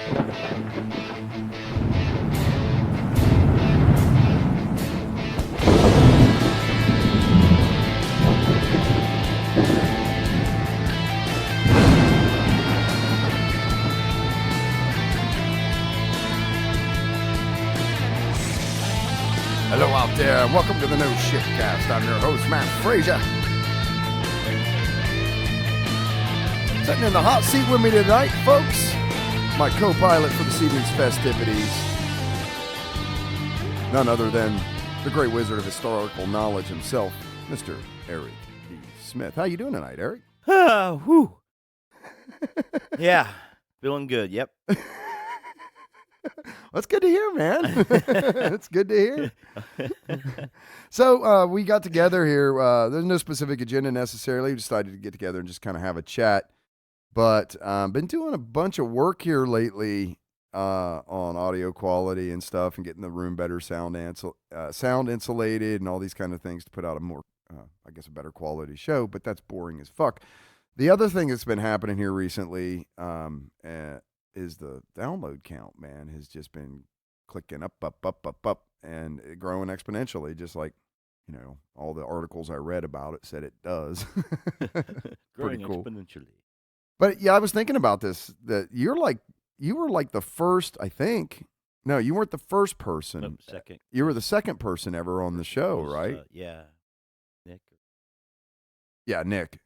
Hello out there, and welcome to the No Shit Cast. I'm your host, Matt Frazier. Sitting in the hot seat with me tonight, folks, my co-pilot for this evening's festivities, none other than the great wizard of historical knowledge himself, Mr. Eric D. Smith. How you doing tonight, Eric? Whew. Yeah, feeling good, yep. That's good to hear, man. That's good to hear. So we got together here. There's no specific agenda necessarily. We decided to get together and just kind of have a chat. But been doing a bunch of work here lately on audio quality and stuff, and getting the room better sound insulated and all these kind of things to put out a more, I guess, a better quality show. But that's boring as fuck. The other thing that's been happening here recently is the download count, man, has just been clicking up, and growing exponentially, just like, you know, all the articles I read about it said it does. Growing Pretty cool. exponentially. But yeah, I was thinking about this, that you were like the first, I think. No, you weren't the first person. Nope, second. You were the second person ever on the show, Was, right? Yeah. Nick. Yeah, Nick.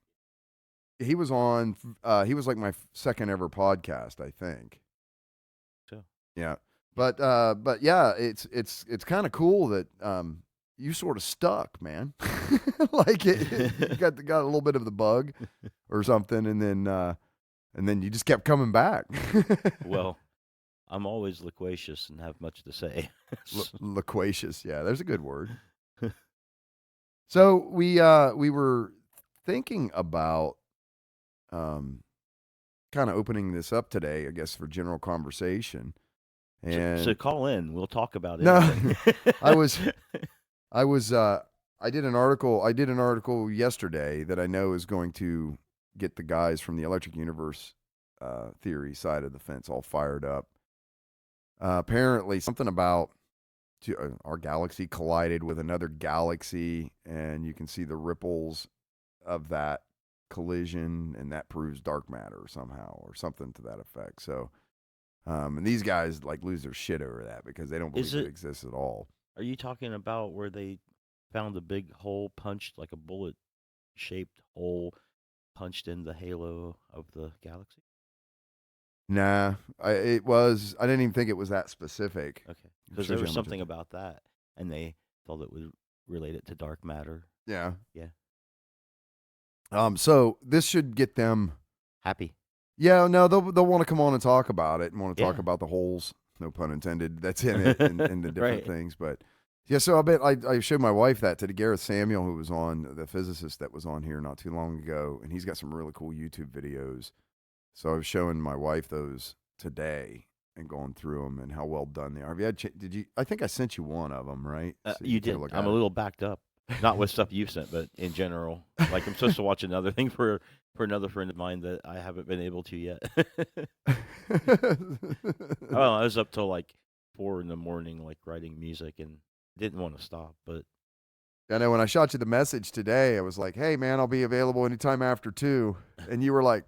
He was on, he was like my second ever podcast, I think. So. Yeah. But yeah, it's kind of cool that you sort of stuck, man. Like you got a little bit of the bug or something, and then you just kept coming back. Well, I'm always loquacious and have much to say. Loquacious, yeah, there's a good word. So we were thinking about kind of opening this up today, I guess, for general conversation. And so call in. We'll talk about it. No, I did an article yesterday that I know is going to get the guys from the Electric Universe theory side of the fence all fired up. Apparently something about our galaxy collided with another galaxy, and you can see the ripples of that collision, and that proves dark matter somehow, or something to that effect. So and these guys like lose their shit over that because they don't believe it exists at all. Are you talking about where they found a big hole punched, like a bullet-shaped hole punched in the halo of the galaxy? Nah, I didn't even think it was that specific. Okay, because there was something about that, and they thought it would relate it to dark matter. Yeah. Yeah. So this should get them happy. Yeah, no, they'll want to come on and talk about it and want to talk about the holes, no pun intended, that's in it and the different things. But yeah, so I showed my wife that to Gareth Samuel, who was on, the physicist that was on here not too long ago, and he's got some really cool YouTube videos. So I was showing my wife those today and going through them and how well done they are. Have you had? Did you? I think I sent you one of them, right? So you did. I'm a little backed up, not with stuff you sent, but in general. Like I'm supposed to watch another thing for another friend of mine that I haven't been able to yet. I was up till like 4 a.m, like writing music, and didn't want to stop. But I know when I shot you the message today, I was like, "Hey man, I'll be available anytime after 2," and you were like,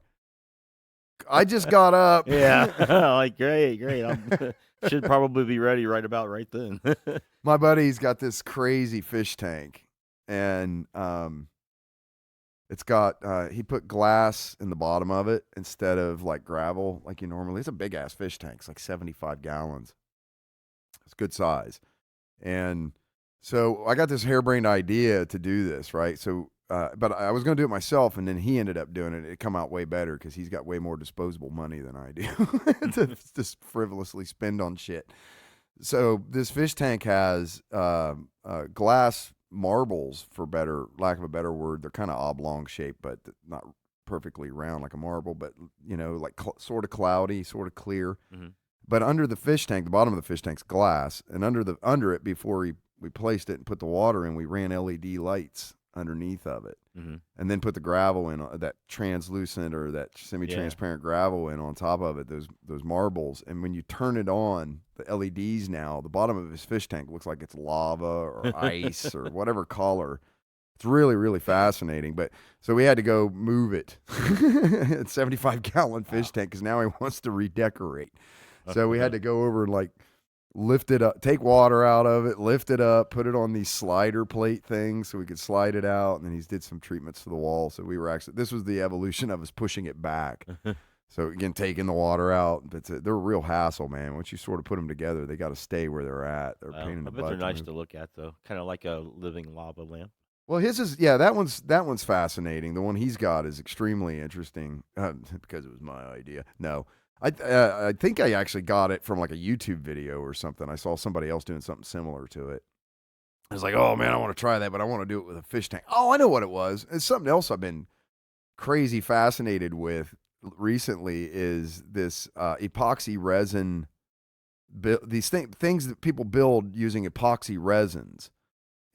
"I just got up." Yeah, like great. I should probably be ready right then. My buddy's got this crazy fish tank, and it's got he put glass in the bottom of it instead of like gravel like you normally. It's a big ass fish tank. It's like 75 gallons. It's good size. And so I got this harebrained idea to do this, right? So but I was going to do it myself, and then he ended up doing it. It come out way better because he's got way more disposable money than I do to just frivolously spend on shit. So this fish tank has glass marbles, for lack of a better word. They're kind of oblong shaped, but not perfectly round like a marble, but you know, like sort of cloudy, sort of clear. Mm-hmm. But under the fish tank, the bottom of the fish tank's glass, and under it, before we placed it and put the water in, we ran LED lights underneath of it. and then put the gravel in, that translucent or that semi-transparent gravel in on top of it, those marbles. And when you turn it on, the LEDs now, the bottom of his fish tank looks like it's lava or ice or whatever color. It's really, really fascinating. But so we had to go move it. It's 75-gallon fish tank because now he wants to redecorate. So we had to go over and like lift it up, take water out of it, lift it up, put it on these slider plate things so we could slide it out. And then he's did some treatments to the wall. So we were actually, this was the evolution of us pushing it back. So again, taking the water out, they're a real hassle, man. Once you sort of put them together, they got to stay where they're at. They're a pain in the butt. I bet they're nice to look at, though. Kind of like a living lava lamp. Well, his is, yeah, that one's fascinating. The one he's got is extremely interesting because it was my idea. No, I think I actually got it from like a YouTube video or something. I saw somebody else doing something similar to it. I was like, oh man, I want to try that, but I want to do it with a fish tank. Oh, I know what it was. It's something else I've been crazy fascinated with recently is this epoxy resin. These things that people build using epoxy resins.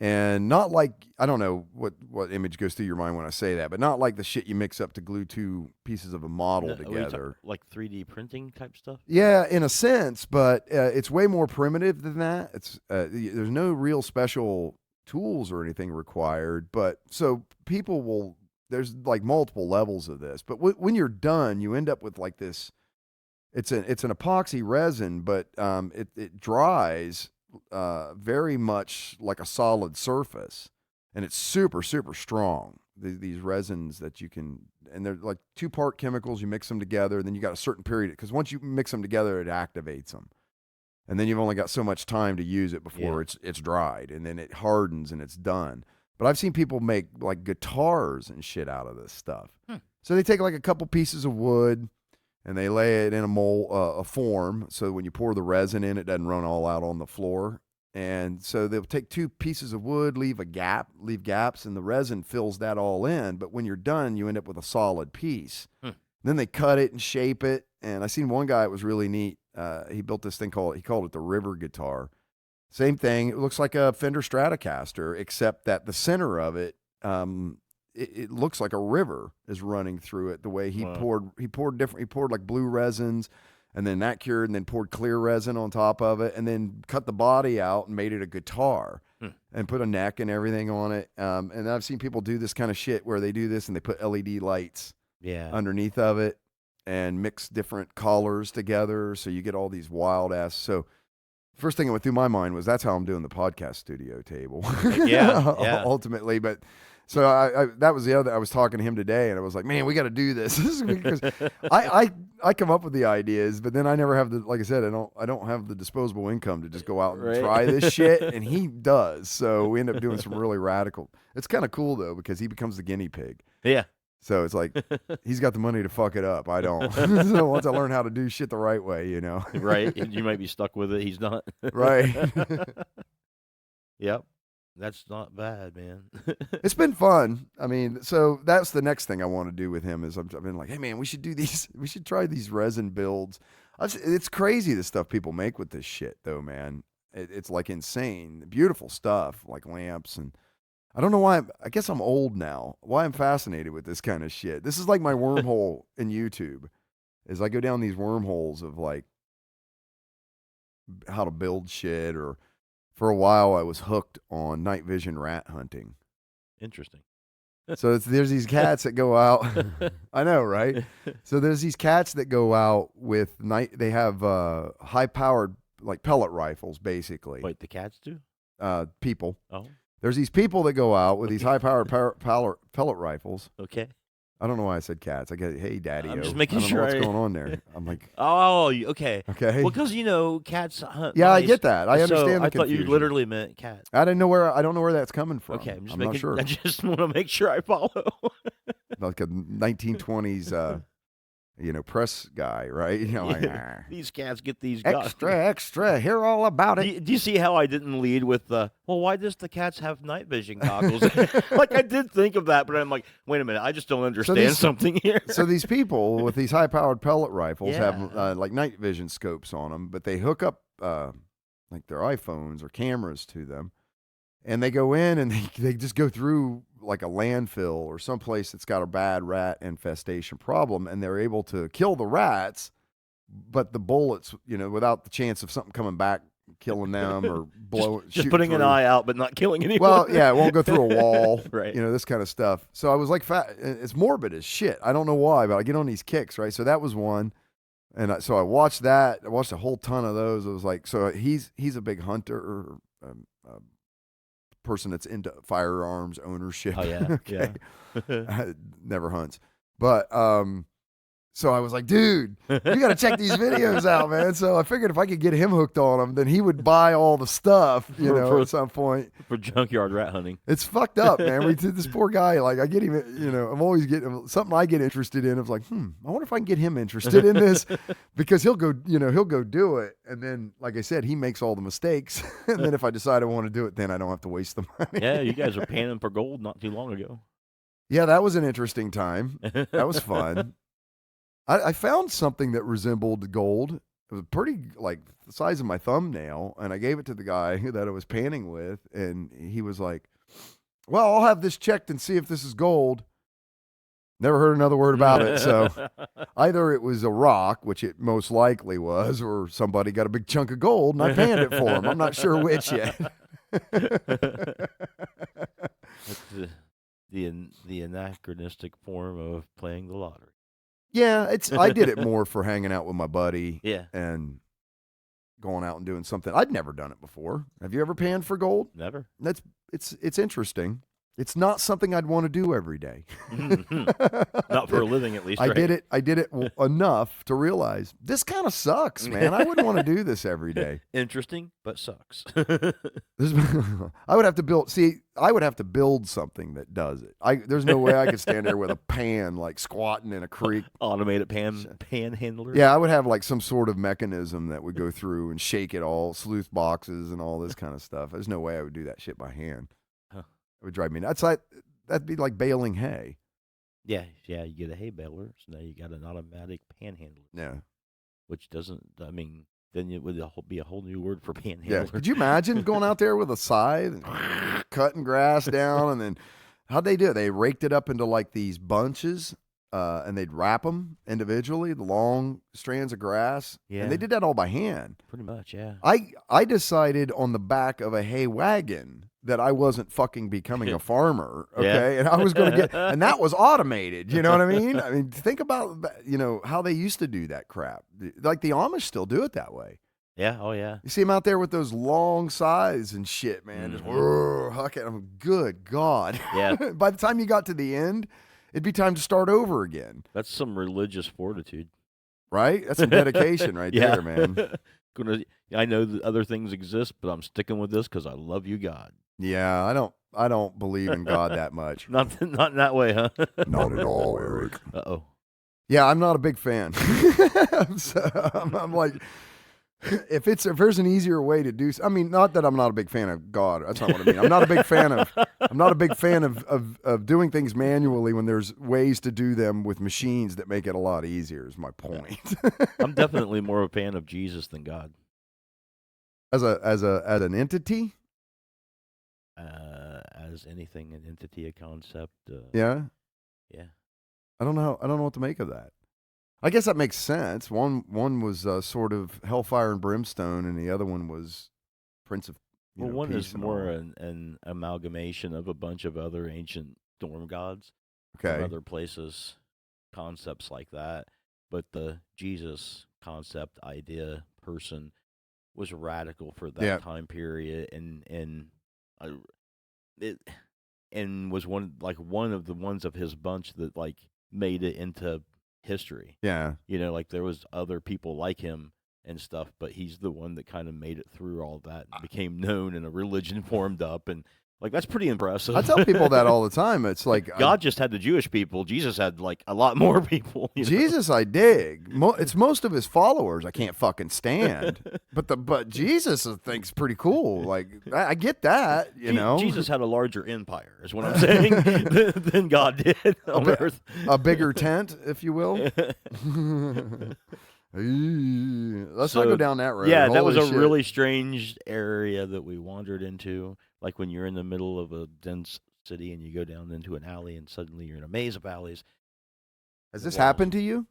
And not like, I don't know what image goes through your mind when I say that, but not like the shit you mix up to glue two pieces of a model together. Like 3D printing type stuff? Yeah, in a sense, but it's way more primitive than that. It's there's no real special tools or anything required, but so people will, there's like multiple levels of this. But when you're done, you end up with like this, it's an epoxy resin, but it dries very much like a solid surface, and it's super, super strong. These resins that you can, and they're like 2-part chemicals. You mix them together, and then you got a certain period, because once you mix them together, it activates them, and then you've only got so much time to use it before it's dried, and then it hardens and it's done. But I've seen people make like guitars and shit out of this stuff. So they take like a couple pieces of wood, and they lay it in a form, so when you pour the resin in, it doesn't run all out on the floor. And so they'll take 2 pieces of wood, leave gaps, and the resin fills that all in. But when you're done, you end up with a solid piece. Then they cut it and shape it. And I seen one guy, it was really neat. He built this thing he called it the river guitar. Same thing. It looks like a Fender Stratocaster, except that the center of it, it looks like a river is running through it. The way he poured like blue resins, and then that cured, and then poured clear resin on top of it, and then cut the body out and made it a guitar, and put a neck and everything on it. And I've seen people do this kind of shit where they do this and they put LED lights underneath of it and mix different colors together, so you get all these wild ass. So first thing that went through my mind was that's how I'm doing the podcast studio table. Ultimately, but. So I that was the other. I was talking to him today, and I was like, "Man, we got to do this." Because I come up with the ideas, but then I never have the, like I said, I don't have the disposable income to just go out and try this shit, and he does. So we end up doing some really radical. It's kind of cool though, because he becomes the guinea pig. Yeah. So it's like he's got the money to fuck it up. I don't. So once I learn how to do shit the right way, you know. Right. You might be stuck with it. He's not. Right. Yep. That's not bad, man. It's been fun. I mean, so that's the next thing I want to do with him is I've been like, hey man, we should do these. We should try these resin builds. It's crazy the stuff people make with this shit, though, man. It's like insane, beautiful stuff like lamps, and I don't know why. I guess I'm old now. Why I'm fascinated with this kind of shit. This is like my wormhole in YouTube. Is I go down these wormholes of like how to build shit, or for a while I was hooked on night vision rat hunting. Interesting. So there's these cats that go out. I know, right? So there's these cats that go out with they have high powered like pellet rifles, basically. Wait, the cats do? People. Oh. There's these people that go out with these high powered pellet rifles. Okay. I don't know why I said cats. I get, hey, daddy. I'm just making sure. I don't know what's going on there. I'm like, oh, okay. Okay. Well, because cats hunt. Yeah, mice, I get that. I understand. So I thought you literally meant cat. I don't know where that's coming from. Okay, I'm not sure. I just want to make sure I follow. Like a 1920s, press guy, right? You know, like, these cats get these extra. Hear all about it. Do you see how I didn't lead with why does the cats have night vision goggles? Like I did think of that, but I'm like, wait a minute, I just don't understand something here. So these people with these high-powered pellet rifles have like night vision scopes on them, but they hook up like their iPhones or cameras to them, and they go in and they just go through like a landfill or someplace that's got a bad rat infestation problem, and they're able to kill the rats, but the bullets, without the chance of something coming back, killing them or just putting an eye out, but not killing anyone. Well, yeah, it won't go through a wall, right? This kind of stuff. So I was like, it's morbid as shit. I don't know why, but I get on these kicks, right? So that was one. And so I watched that. I watched a whole ton of those. It was like, so he's a big hunter, or person that's into firearms ownership. Oh yeah, okay. Yeah. Never hunts, but so I was like, dude, you got to check these videos out, man. So I figured if I could get him hooked on them, then he would buy all the stuff, at some point. For junkyard rat hunting. It's fucked up, man. We did this poor guy. Like, I get him, I'm always getting something I get interested in. I was like, I wonder if I can get him interested in this, because he'll go do it. And then, like I said, he makes all the mistakes. And then if I decide I want to do it, then I don't have to waste the money. Yeah, you guys were panning for gold not too long ago. Yeah, that was an interesting time. That was fun. I found something that resembled gold. It was pretty, like, the size of my thumbnail, and I gave it to the guy that I was panning with, and he was like, well, I'll have this checked and see if this is gold. Never heard another word about it. So either it was a rock, which it most likely was, or somebody got a big chunk of gold, and I panned it for him. I'm not sure which yet. That's the anachronistic form of playing the lottery. Yeah, I did it more for hanging out with my buddy. Yeah. And going out and doing something. I'd never done it before. Have you ever panned for gold? Never. It's interesting. It's not something I'd want to do every day. Not for a living, at least. I right? did it enough to realize this kind of sucks, man. I wouldn't want to do this every day. Interesting, but sucks. I would have to build. See, I would have to build something that does it. There's no way I could stand there with a pan, like squatting in a creek. Automated panhandler. Yeah, I would have like some sort of mechanism that would go through and shake it all, sleuth boxes and all this kind of stuff. There's no way I would do that shit by hand. It would drive me nuts. That'd be like baling hay. Yeah. You get a hay baler, so now you got an automatic panhandler. Yeah. Which doesn't. I mean, then it would be a whole new word for panhandler. Yeah. Could you imagine going out there with a scythe and cutting grass down, and then how'd they do it? They raked it up into like these bunches, and they'd wrap them individually, the long strands of grass. Yeah. And they did that all by hand. Pretty much, yeah. I decided on the back of a hay wagon that I wasn't fucking becoming a farmer, okay? Yeah. And I was going to get, and that was automated, you know what I mean? I mean, think about, how they used to do that crap. Like the Amish still do it that way. Yeah, oh yeah. You see them out there with those long scythes and shit, man. Just hucking them. Good God. Yeah. By the time you got to the end, it'd be time to start over again. That's some religious fortitude. Right? That's some dedication right there, man. I know that other things exist, but I'm sticking with this because I love you, God. Yeah, I don't believe in God that much. Not in that way, huh? Not at all, Eric. Uh-oh. Yeah, I'm not a big fan. I'm like, if there's an easier way to do, I mean, not that I'm not a big fan of God. That's not what I mean. I'm not a big fan of doing things manually when there's ways to do them with machines that make it a lot easier. Is my point. I'm definitely more of a fan of Jesus than God. As an entity. As anything, an entity, a concept. Yeah. Yeah. I don't know what to make of that. I guess that makes sense. One was sort of hellfire and brimstone, and the other one was Prince of. One peace is and more all. an amalgamation of a bunch of other ancient storm gods Okay. from other places, concepts like that. But the Jesus concept, idea, person was radical for that time period, and was one of the ones of his bunch that like made it into history. Yeah. Like there was other people like him and stuff, but he's the one that kind of made it through all that and became known, and a religion formed up, and like that's pretty impressive. I tell people that all the time. It's like God just had the Jewish people. Jesus had like a lot more people. Jesus, I dig. It's most of his followers I can't fucking stand. But Jesus I think's pretty cool. Like I get that, Jesus had a larger empire, is what I'm saying, than God did on earth. A bigger tent, if you will. Let's not go down that road. Yeah, that was Holy a shit. really strange area that we wandered into. Like when you're in the middle of a dense city, and you go down into an alley, and suddenly you're in a maze of alleys. Has this happened to you?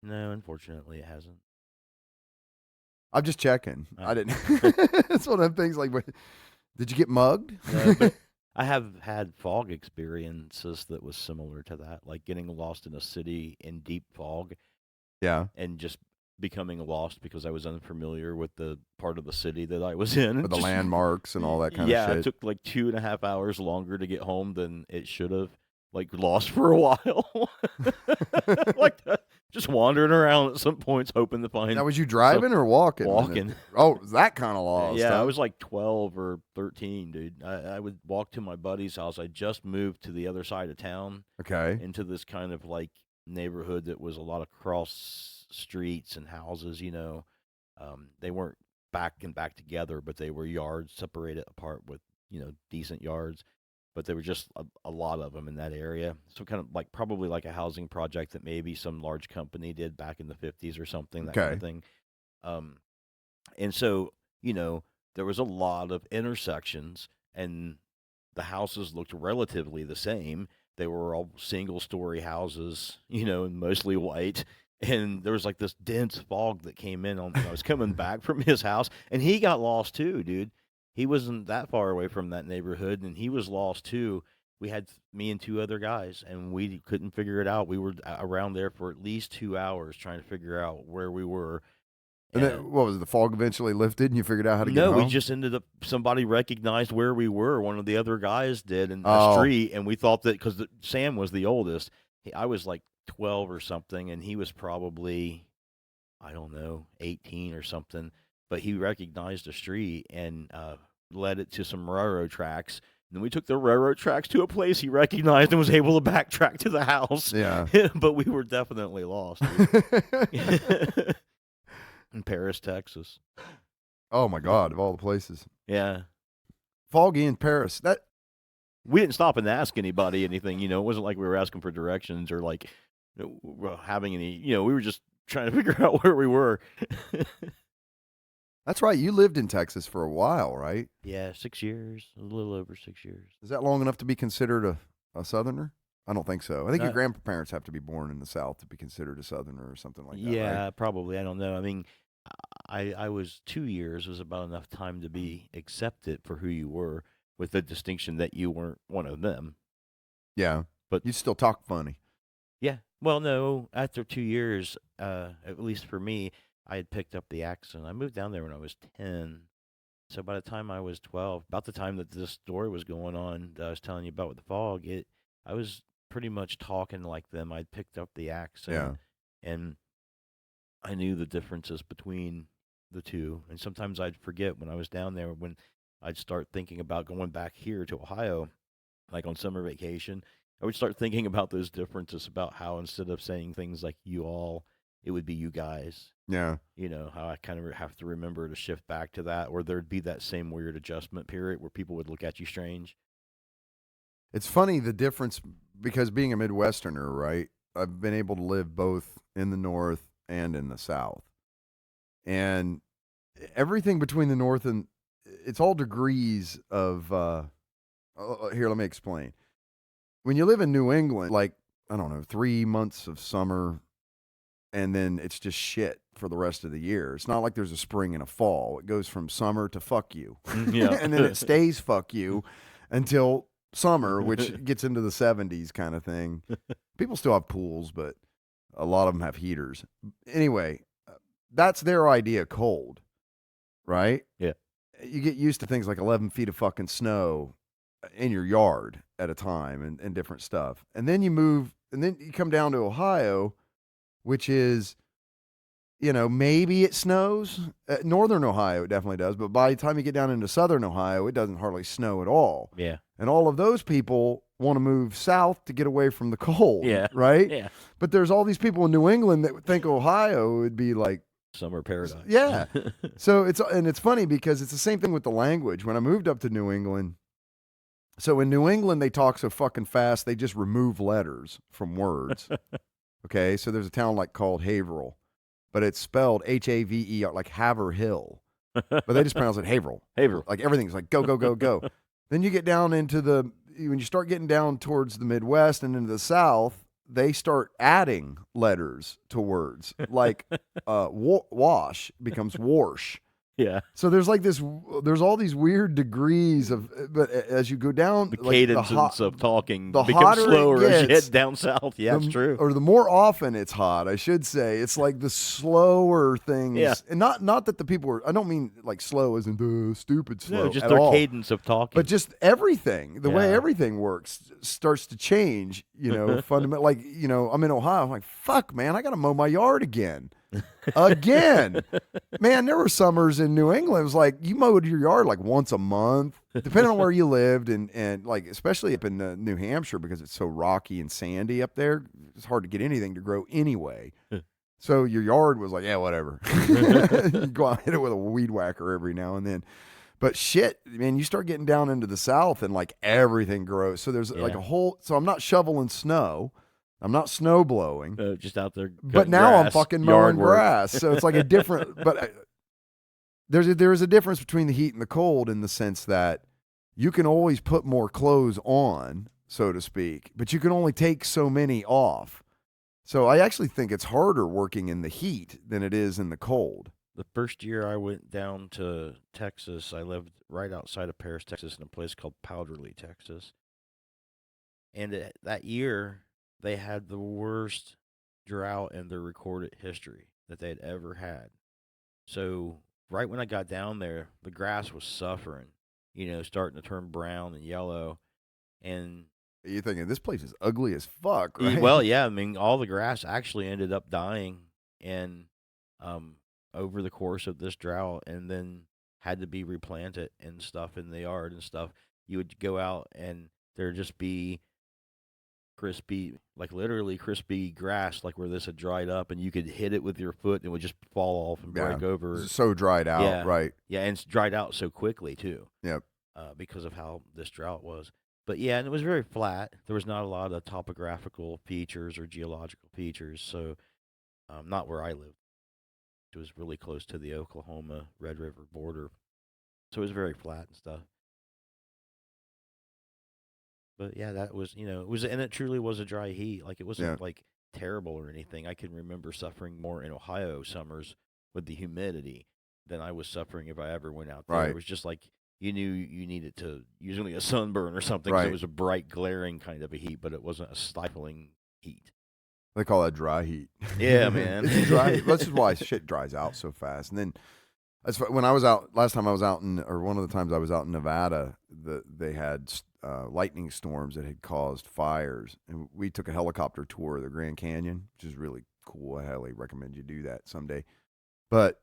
No, unfortunately, it hasn't. I'm just checking. I didn't. It's one of them things like, did you get mugged? No, but I have had fog experiences that was similar to that, like getting lost in a city in deep fog. Yeah. And just becoming lost because I was unfamiliar with the part of the city that I was in. With the landmarks and all that kind of shit. Yeah, it took like 2.5 hours longer to get home than it should have. Like, lost for a while. Like, just wandering around at some points, hoping to find. Now, was you driving or walking? Walking. Oh, that kind of lost. Yeah, huh? I was like 12 or 13, dude. I would walk to my buddy's house. I just moved to the other side of town. Okay. Into this kind of like neighborhood that was a lot of cross streets and houses, you know. They weren't back together, but they were yards separated apart with, you know, decent yards. But there were just a lot of them in that area. So kind of like probably like a housing project that maybe some large company did back in the 50s or something, that kind of thing. And so, you know, there was a lot of intersections, and the houses looked relatively the same. They were all single-story houses, you know, and mostly white. And there was like this dense fog that came in when I was coming back from his house, and he got lost too, dude. He wasn't that far away from that neighborhood, and he was lost too. We had me and 2 other guys, and we couldn't figure it out. We were around there for at least 2 hours trying to figure out where we were. And then, what was it, the fog eventually lifted and you figured out how to get home? No, we just ended up, somebody recognized where we were. One of the other guys did in the street, and we thought that because Sam was the oldest. I was like 12 or something, and he was probably, I don't know, 18 or something. But he recognized the street and led it to some railroad tracks. And then we took the railroad tracks to a place he recognized and was able to backtrack to the house. Yeah. But we were definitely lost. In Paris, Texas. Oh, my God, of all the places. Yeah. Foggy in Paris. We didn't stop and ask anybody anything, you know. It wasn't like we were asking for directions or like, you know, having any, you know, we were just trying to figure out where we were. That's right. You lived in Texas for a while, right? Yeah, 6 years, a little over 6 years. Is that long enough to be considered a Southerner? I don't think so. I think your grandparents have to be born in the South to be considered a Southerner or something like that. Yeah, right? probably. I don't know. I mean, I was 2 years was about enough time to be accepted for who you were, with the distinction that you weren't one of them. Yeah, but you still talk funny. Yeah. Well, no. After 2 years, at least for me, I had picked up the accent. I moved down there when I was 10. So by the time I was 12, about the time that this story was going on that I was telling you about with the fog, I was pretty much talking like them. I'd picked up the accent. Yeah. And I knew the differences between the two. And sometimes I'd forget when I was down there, when I'd start thinking about going back here to Ohio, like on summer vacation, I would start thinking about those differences, about how instead of saying things like you all, it would be you guys. Yeah. You know, how I kind of have to remember to shift back to that, or there'd be that same weird adjustment period where people would look at you strange. It's funny, the difference, because being a Midwesterner, right, I've been able to live both in the North and in the South. And everything between the North and, it's all degrees of, here, let me explain. When you live in New England, like, I don't know, 3 months of summer, and then it's just shit for the rest of the year. It's not like there's a spring and a fall. It goes from summer to fuck you. Yeah. And then it stays fuck you until summer, which gets into the 70s kind of thing. People still have pools, but a lot of them have heaters. Anyway, that's their idea of cold, right? Yeah. You get used to things like 11 feet of fucking snow in your yard at a time and different stuff. And then you move, and then you come down to Ohio, which is, you know, maybe it snows. Northern Ohio, it definitely does. But by the time you get down into southern Ohio, it doesn't hardly snow at all. Yeah. And all of those people want to move south to get away from the cold. Yeah. Right? Yeah. But there's all these people in New England that think Ohio would be like summer paradise. Yeah. So it's funny because it's the same thing with the language. When I moved up to New England, so in New England, they talk so fucking fast, they just remove letters from words. Okay, so there's a town called Haverhill, but it's spelled Haver, like Haverhill, but they just pronounce it Haverhill. Haverhill. Like everything's like go, go, go, go. Then you get down into the when you start getting down towards the Midwest and into the South, they start adding letters to words like wash becomes warsh. Yeah. So there's all these weird degrees of, but as you go down, The like cadence of talking the becomes hotter slower it as you gets, head down south. Yeah, it's true. Or the more often it's hot, I should say. It's like the slower things. Yeah. And not that the people were, I don't mean like slow as in stupid slow. No, just at their all. cadence of talking. But just everything, the way everything works starts to change, fundamental. Like, I'm in Ohio. I'm like, fuck, man, I got to mow my yard again. Man, there were summers in New England. It was like you mowed your yard like once a month, depending on where you lived, and like especially up in New Hampshire because it's so rocky and sandy up there. It's hard to get anything to grow anyway. So your yard was like, yeah, whatever. You go out and hit it with a weed whacker every now and then. But shit, man, you start getting down into the South and like everything grows. So there's like a whole. So I'm not shoveling snow. I'm not snow blowing. Just out there. But now grass, I'm fucking mowing grass. So it's like a different, but there is a difference between the heat and the cold in the sense that you can always put more clothes on, so to speak, but you can only take so many off. So I actually think it's harder working in the heat than it is in the cold. The first year I went down to Texas, I lived right outside of Paris, Texas, in a place called Powderly, Texas. And that year, they had the worst drought in their recorded history that they had ever had. So right when I got down there, the grass was suffering, starting to turn brown and yellow. And you're thinking, this place is ugly as fuck, right? well, yeah, I mean, all the grass actually ended up dying and over the course of this drought, and then had to be replanted and stuff in the yard and stuff. You would go out and there'd just be crispy, like literally crispy grass, like where this had dried up, and you could hit it with your foot and it would just fall off and break over. So dried out, right? Yeah, and it's dried out so quickly too. Yep. Because of how this drought was. But yeah, and it was very flat. There was not a lot of topographical features or geological features. So, not where I lived. It was really close to the Oklahoma Red River border. So it was very flat and stuff. But yeah, that was, and it truly was a dry heat. Like it wasn't like terrible or anything. I can remember suffering more in Ohio summers with the humidity than I was suffering if I ever went out there. Right. It was just like you knew you needed to, usually a sunburn or something. Right. It was a bright, glaring kind of a heat, but it wasn't a stifling heat. They call that dry heat. Yeah, man. It's dry. That's just why shit dries out so fast. And then when I was out, last time I was out or one of the times I was out in Nevada, they had lightning storms that had caused fires. And we took a helicopter tour of the Grand Canyon, which is really cool. I highly recommend you do that someday. But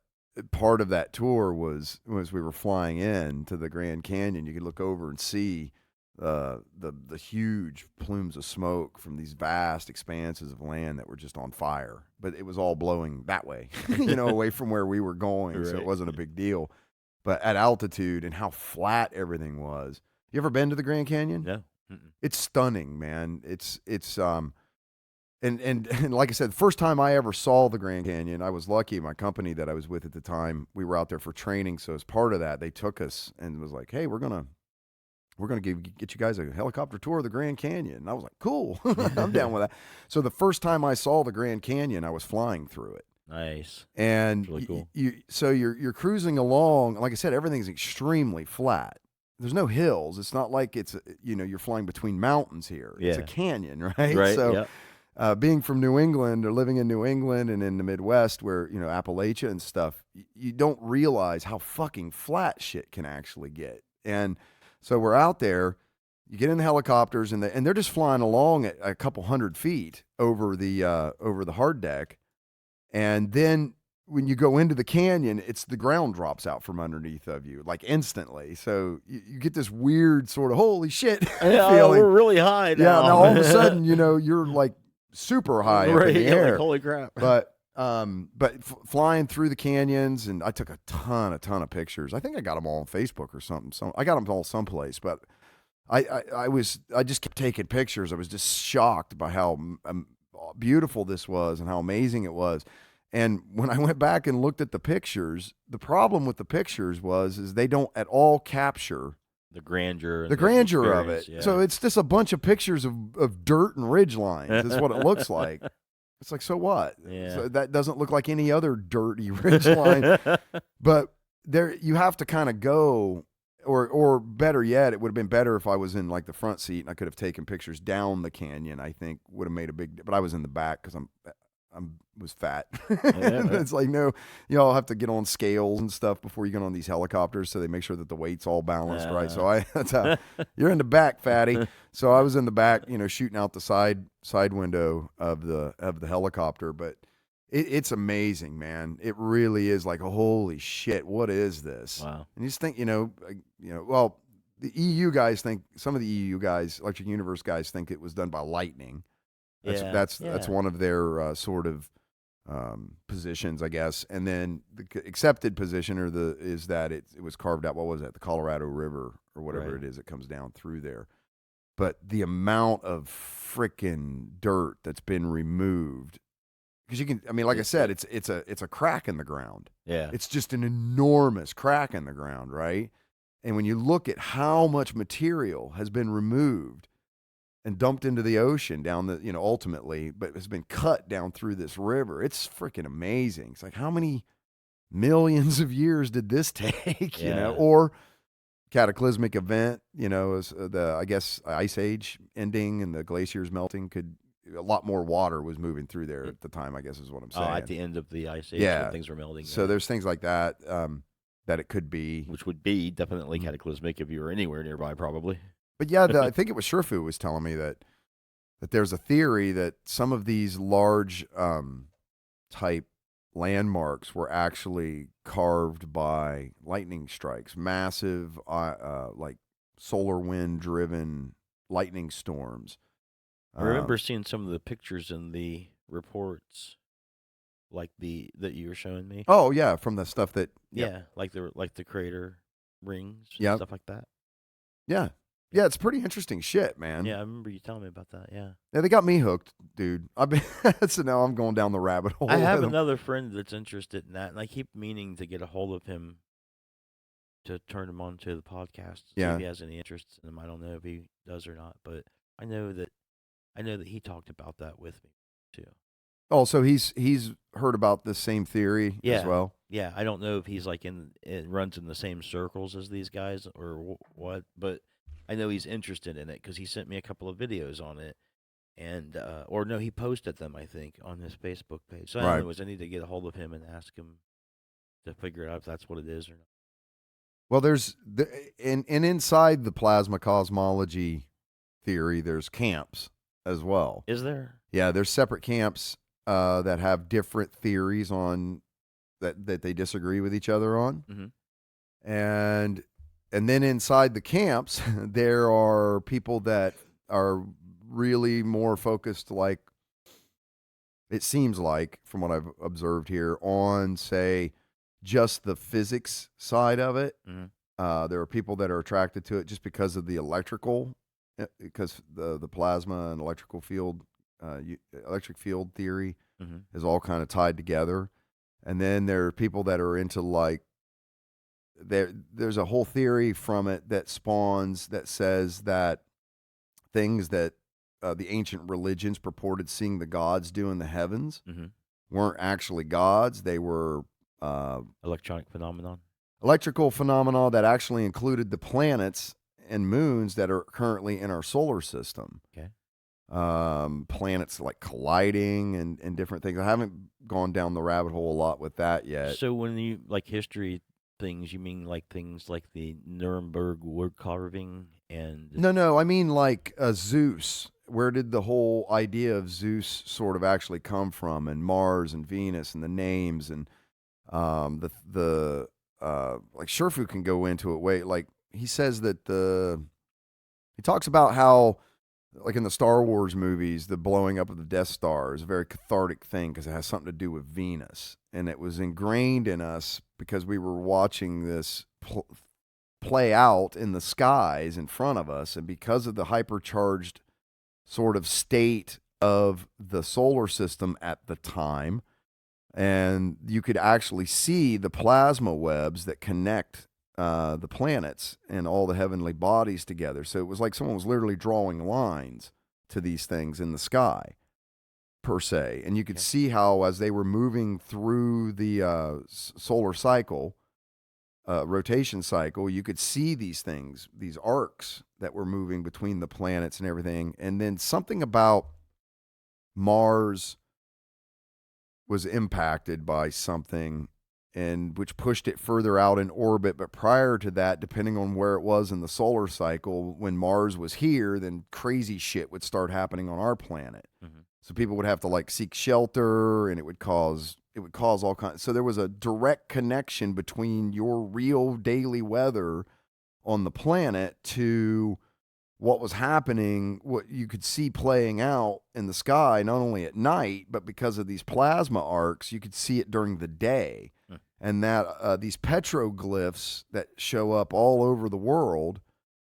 part of that tour was we were flying in to the Grand Canyon. You could look over and see the huge plumes of smoke from these vast expanses of land that were just on fire, but it was all blowing that way, away from where we were going. Right. So it wasn't a big deal. But at altitude and how flat everything was. You ever been to the Grand Canyon? No. It's stunning, man. It's and like I said, the first time I ever saw the Grand Canyon, I was lucky. My company that I was with at the time, we were out there for training. So as part of that, they took us and was like, hey, we're gonna get you guys a helicopter tour of the Grand Canyon. And I was like, cool, I'm down with that. So the first time I saw the Grand Canyon, I was flying through it. Nice. And really cool. You're cruising along. Like I said, everything's extremely flat. There's no hills. It's not like it's, you're flying between mountains here. Yeah. It's a canyon, right? Right. So being from New England or living in New England and in the Midwest where, Appalachia and stuff, you don't realize how fucking flat shit can actually get. And so we're out there, you get in the helicopters and they're just flying along at a couple 100 feet over the hard deck. And then when you go into the canyon, it's the ground drops out from underneath of you, like instantly. So you get this weird sort of holy shit feeling. We're really high now. Yeah, now all of a sudden, you're like super high up in the air. Like, holy crap. But flying through the canyons, and I took a ton of pictures. I think I got them all on Facebook or something. So I got them all someplace, but I just kept taking pictures. I was just shocked by how beautiful this was and how amazing it was. And when I went back and looked at the pictures, the problem with the pictures is they don't at all capture the grandeur. And the grandeur of it. Yeah. So it's just a bunch of pictures of dirt and ridge lines is what it looks like. It's like, so what? Yeah. So that doesn't look like any other dirty ridge line. But there, you have to kind of go, or better yet, it would have been better if I was in like the front seat and I could have taken pictures down the canyon. I think would have made a big, but I was in the back because was fat. It's like, no, you all have to get on scales and stuff before you get on these helicopters, so they make sure that the weight's all balanced right. So that's how you're in the back, fatty. So I was in the back, shooting out the side window of the helicopter. But it's amazing, man. It really is like, holy shit, what is this? Wow. And you just think, well, the EU guys think, some of the EU guys, Electric Universe guys, think it was done by lightning. That's one of their sort of positions, I guess. And then the accepted position is that it was carved out. What was that? The Colorado River or whatever it is that comes down through there. But the amount of freaking dirt that's been removed, because I said, it's a crack in the ground. Yeah, it's just an enormous crack in the ground, right? And when you look at how much material has been removed and dumped into the ocean down the, ultimately, but has been cut down through this river. It's freaking amazing. It's like, how many millions of years did this take, or cataclysmic event, as I guess, ice age ending and the glaciers melting a lot more water was moving through there at the time, I guess is what I'm saying. At the end of the ice age, when things were melting. So there's things like that, that it could be. Which would be definitely cataclysmic if you were anywhere nearby, probably. But yeah, I think it was Sherfu was telling me that there's a theory that some of these large type landmarks were actually carved by lightning strikes, massive like solar wind driven lightning storms. I remember seeing some of the pictures in the reports, like that you were showing me. Oh yeah, from the stuff that like the crater rings, stuff like that. Yeah. Yeah, it's pretty interesting shit, man. Yeah, I remember you telling me about that. Yeah, they got me hooked, dude. So now I'm going down the rabbit hole. I have another friend that's interested in that, and I keep meaning to get a hold of him to turn him on to the podcast. See if he has any interest in him. I don't know if he does or not, but I know that he talked about that with me too. Oh, so he's heard about the same theory as well. Yeah, I don't know if he's like runs in the same circles as these guys or what, but I know he's interested in it because he sent me a couple of videos on it, and he posted them, I think, on his Facebook page. So anyways, I need to get a hold of him and ask him to figure out if that's what it is or not. Well, there's inside the plasma cosmology theory, there's camps as well. Is there? Yeah, there's separate camps that have different theories on that they disagree with each other on, and then inside the camps, there are people that are really more focused, like it seems like, from what I've observed here, on, say, just the physics side of it. There are people that are attracted to it just because of the electrical, because the plasma and electric field theory is all kind of tied together. And then there are people that are into like, there's a whole theory from it that says that things that the ancient religions purported seeing the gods do in the heavens weren't actually gods. They were electrical phenomena that actually included the planets and moons that are currently in our solar system. Okay. Planets like colliding and different things. I haven't gone down the rabbit hole a lot with that yet. So when you like history things, you mean like things like the Nuremberg wood carving and No, I mean like Zeus. Where did the whole idea of Zeus sort of actually come from, and Mars and Venus and the names and the like Sherfu can go into it way, like he says that he talks about how, like in the Star Wars movies, the blowing up of the Death Star is a very cathartic thing because it has something to do with Venus. And it was ingrained in us because we were watching this play out in the skies in front of us. And because of the hypercharged sort of state of the solar system at the time, and you could actually see the plasma webs that connect the planets and all the heavenly bodies together. So it was like someone was literally drawing lines to these things in the sky, per se. And you could see how, as they were moving through the solar cycle, rotation cycle, you could see these things, these arcs that were moving between the planets and everything. And then something about Mars was impacted by something, and which pushed it further out in orbit. But prior to that, depending on where it was in the solar cycle, when Mars was here, then crazy shit would start happening on our planet. Mm-hmm. So people would have to like seek shelter, and it would cause all kinds. So there was a direct connection between your real daily weather on the planet to what was happening, what you could see playing out in the sky, not only at night, but because of these plasma arcs, you could see it during the day. And that these petroglyphs that show up all over the world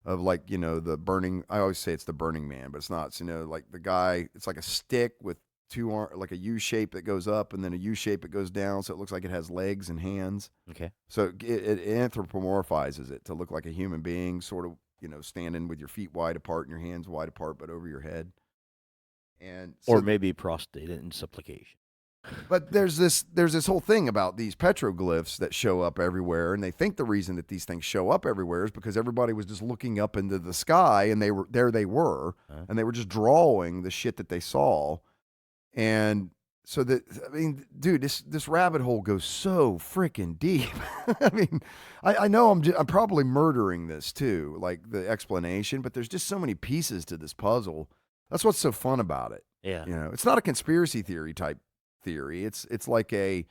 of, like, the burning, I always say it's the Burning Man, but it's not. It's, like the guy, it's like a stick with two arms, like a U shape that goes up and then a U shape that goes down. So it looks like it has legs and hands. Okay. So it anthropomorphizes it to look like a human being, sort of, standing with your feet wide apart and your hands wide apart, but over your head. And so, or maybe prostate in supplication. But there's this whole thing about these petroglyphs that show up everywhere, and they think the reason that these things show up everywhere is because everybody was just looking up into the sky, and they were, and they were just drawing the shit that they saw. And so dude, this rabbit hole goes so freaking deep. I mean, I know I'm probably murdering this too, like the explanation, but there's just so many pieces to this puzzle. That's what's so fun about it. Yeah. It's not a conspiracy theory type theory. It's like a,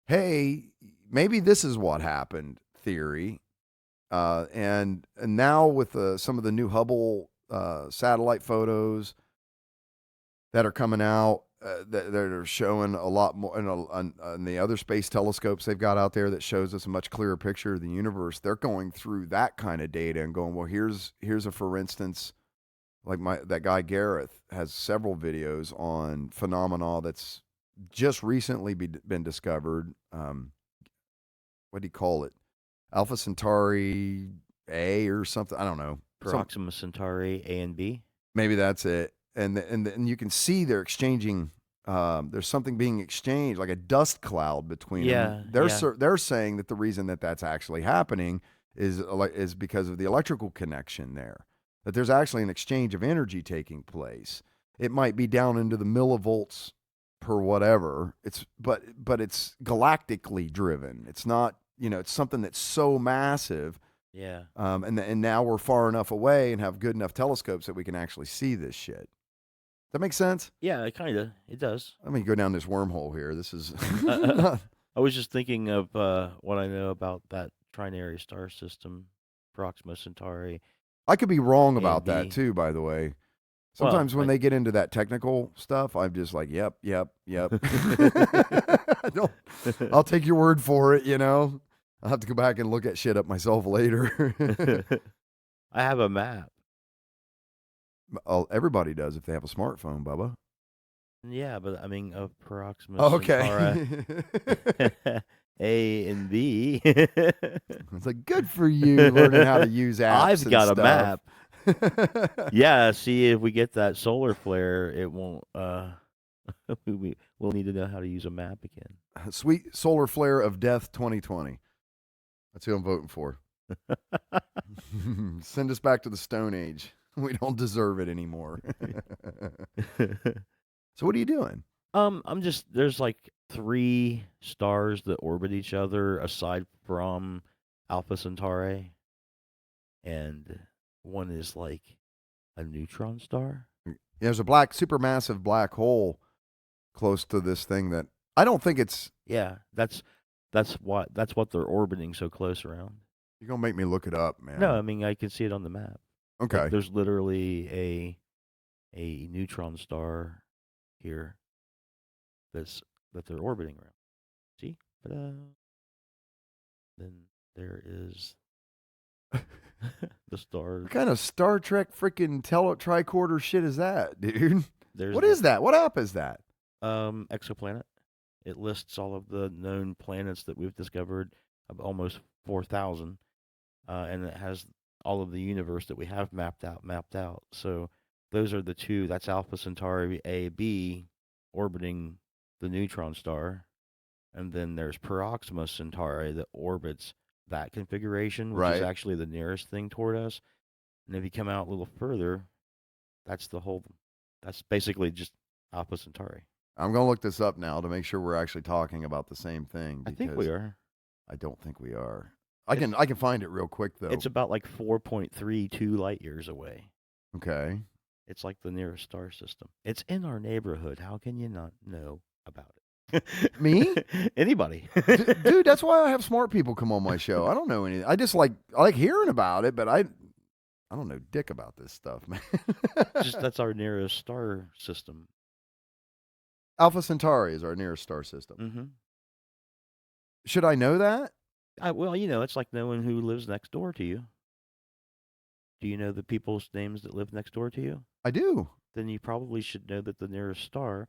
hey, maybe this is what happened theory. And now with some of the new Hubble satellite photos that are coming out, that are showing a lot more, and the other space telescopes they've got out there that shows us a much clearer picture of the universe. They're going through that kind of data and going, well, here's a, for instance, like that guy Gareth has several videos on phenomena that's just recently been discovered. What do you call it? Alpha Centauri A or something? I don't know. Proxima Centauri A and B. Maybe that's it. And you can see they're exchanging. There's something being exchanged, like a dust cloud between them. They're saying that the reason that that's actually happening is because of the electrical connection there. That there's actually an exchange of energy taking place. It might be down into the millivolts per whatever. But it's galactically driven. It's not, it's something that's so massive. Yeah. And now we're far enough away and have good enough telescopes that we can actually see this shit. That makes sense? Yeah, it does. Let me go down this wormhole here. This is I was just thinking of what I know about that trinary star system, Proxima Centauri. I could be wrong about that too, by the way. Sometimes when they get into that technical stuff, I'm just like, yep. I'll take your word for it, I'll have to go back and look at shit up myself later. I have a map. Everybody does if they have a smartphone, Bubba. Yeah, but I mean, Proxima Centauri A and B. It's like, good for you learning how to use apps. I've got stuff. A map. Yeah, see, if we get that solar flare, it won't. We'll need to know how to use a map again. Sweet solar flare of death 2020. That's who I'm voting for. Send us back to the Stone Age. We don't deserve it anymore. So what are you doing? There's like 3 stars that orbit each other aside from Alpha Centauri, and one is like a neutron star. Yeah, there's a supermassive black hole close to this thing that I don't think it's. Yeah, that's what they're orbiting so close around. You're gonna make me look it up, man. No, I mean I can see it on the map. Okay. Like, there's literally a neutron star here that they're orbiting around. See? Then there is the stars. What kind of Star Trek freaking tricorder shit is that, dude? What is that? What app is that? Exoplanet. It lists all of the known planets that we've discovered, almost 4,000. and it has all of the universe that we have mapped out. So those are the two. That's Alpha Centauri AB orbiting the neutron star, and then there's Proxima Centauri that orbits that configuration, which is Right. actually the nearest thing toward us. And if you come out a little further, that's the whole. That's basically just Alpha Centauri. I'm going to look this up now to make sure we're actually talking about the same thing. I think we are. I don't think we are. I can find it real quick though. It's about like 4.32 light years away. Okay. It's like the nearest star system. It's in our neighborhood. How can you not know about it? Me? Anybody? Dude, that's why I have smart people come on my show. I don't know anything. I like hearing about it, but I don't know dick about this stuff, man. Just that's our nearest star system. Alpha Centauri is our nearest star system. Mm-hmm. Should I know that? Well, it's like knowing who lives next door to you. Do you know the people's names that live next door to you? I do. Then you probably should know that the nearest star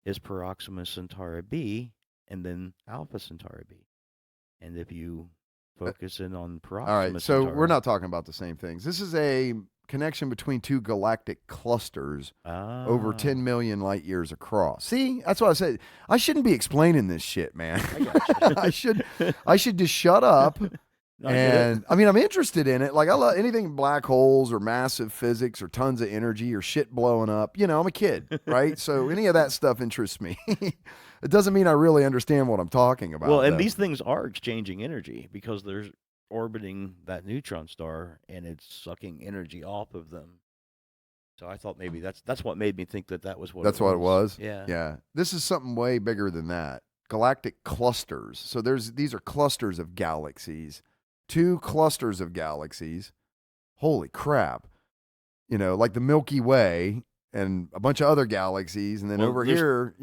is Proxima Centauri B and then Alpha Centauri B. And if you focus in on Proxima All right, so Centauri, we're not talking about the same things. This is a connection between two galactic clusters over 10 million light years across. See, that's what I said. I shouldn't be explaining this shit, man. I should just shut up. And I mean, I'm interested in it. Like, I love anything black holes or massive physics or tons of energy or shit blowing up. I'm a kid, right? So any of that stuff interests me. It doesn't mean I really understand what I'm talking about. Well, and these things are exchanging energy because they're orbiting that neutron star and it's sucking energy off of them. So I thought maybe that's what made me think that was what. That's what it was. Yeah. Yeah. This is something way bigger than that. Galactic clusters. So these are clusters of galaxies. 2 clusters of galaxies. Holy crap. Like the Milky Way and a bunch of other galaxies. And then over here,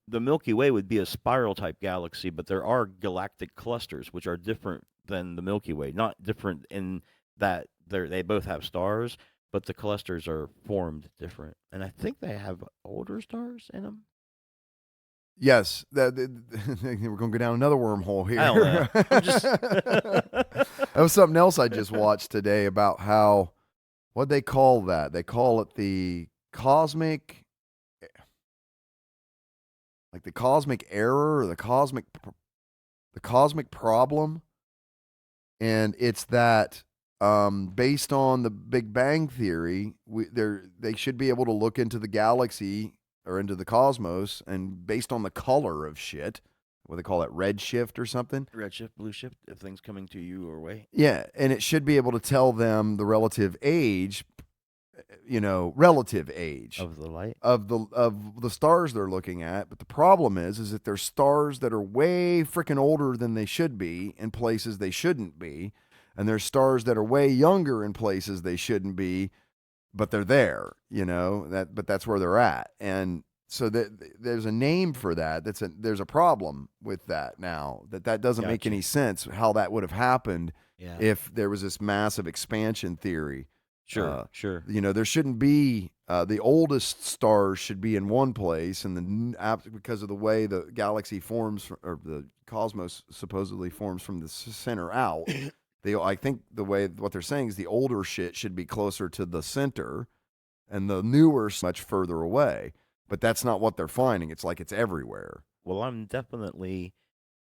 the Milky Way would be a spiral type galaxy, but there are galactic clusters, which are different than the Milky Way. Not different in that they both have stars, but the clusters are formed different. And I think they have older stars in them. Yes, we're going to go down another wormhole here. I don't know. That was something else I just watched today about how, what they call that? They call it the cosmic, like the cosmic error or the cosmic problem. And it's that based on the Big Bang Theory, they should be able to look into the galaxy or into the cosmos, and based on the color of shit, what they call it, redshift or something? Redshift, blue shift, if things coming to you or way. Yeah, and it should be able to tell them the relative age Of the light? of the stars they're looking at. But the problem is that there's stars that are way freaking older than they should be in places they shouldn't be, and there's stars that are way younger in places they shouldn't be, but they're there, but that's where they're at. And so there's a name for that. There's a problem with that now, that doesn't make any sense how that would have happened if there was this massive expansion theory. Sure. There shouldn't be, the oldest stars should be in one place, and because of the way the galaxy forms, or the cosmos supposedly forms from the center out, I think what they're saying is the older shit should be closer to the center, and the newer much further away. But that's not what they're finding. It's like it's everywhere. Well, I'm definitely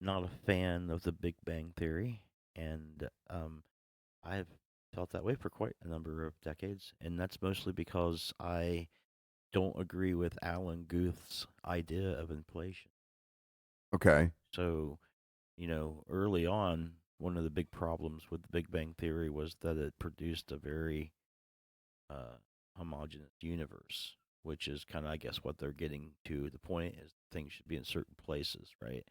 not a fan of the Big Bang Theory, and I've felt that way for quite a number of decades, and that's mostly because I don't agree with Alan Guth's idea of inflation. Okay. So, early on, one of the big problems with the Big Bang Theory was that it produced a very homogeneous universe, which is kind of, I guess, what they're getting to. The point is things should be in certain places, right?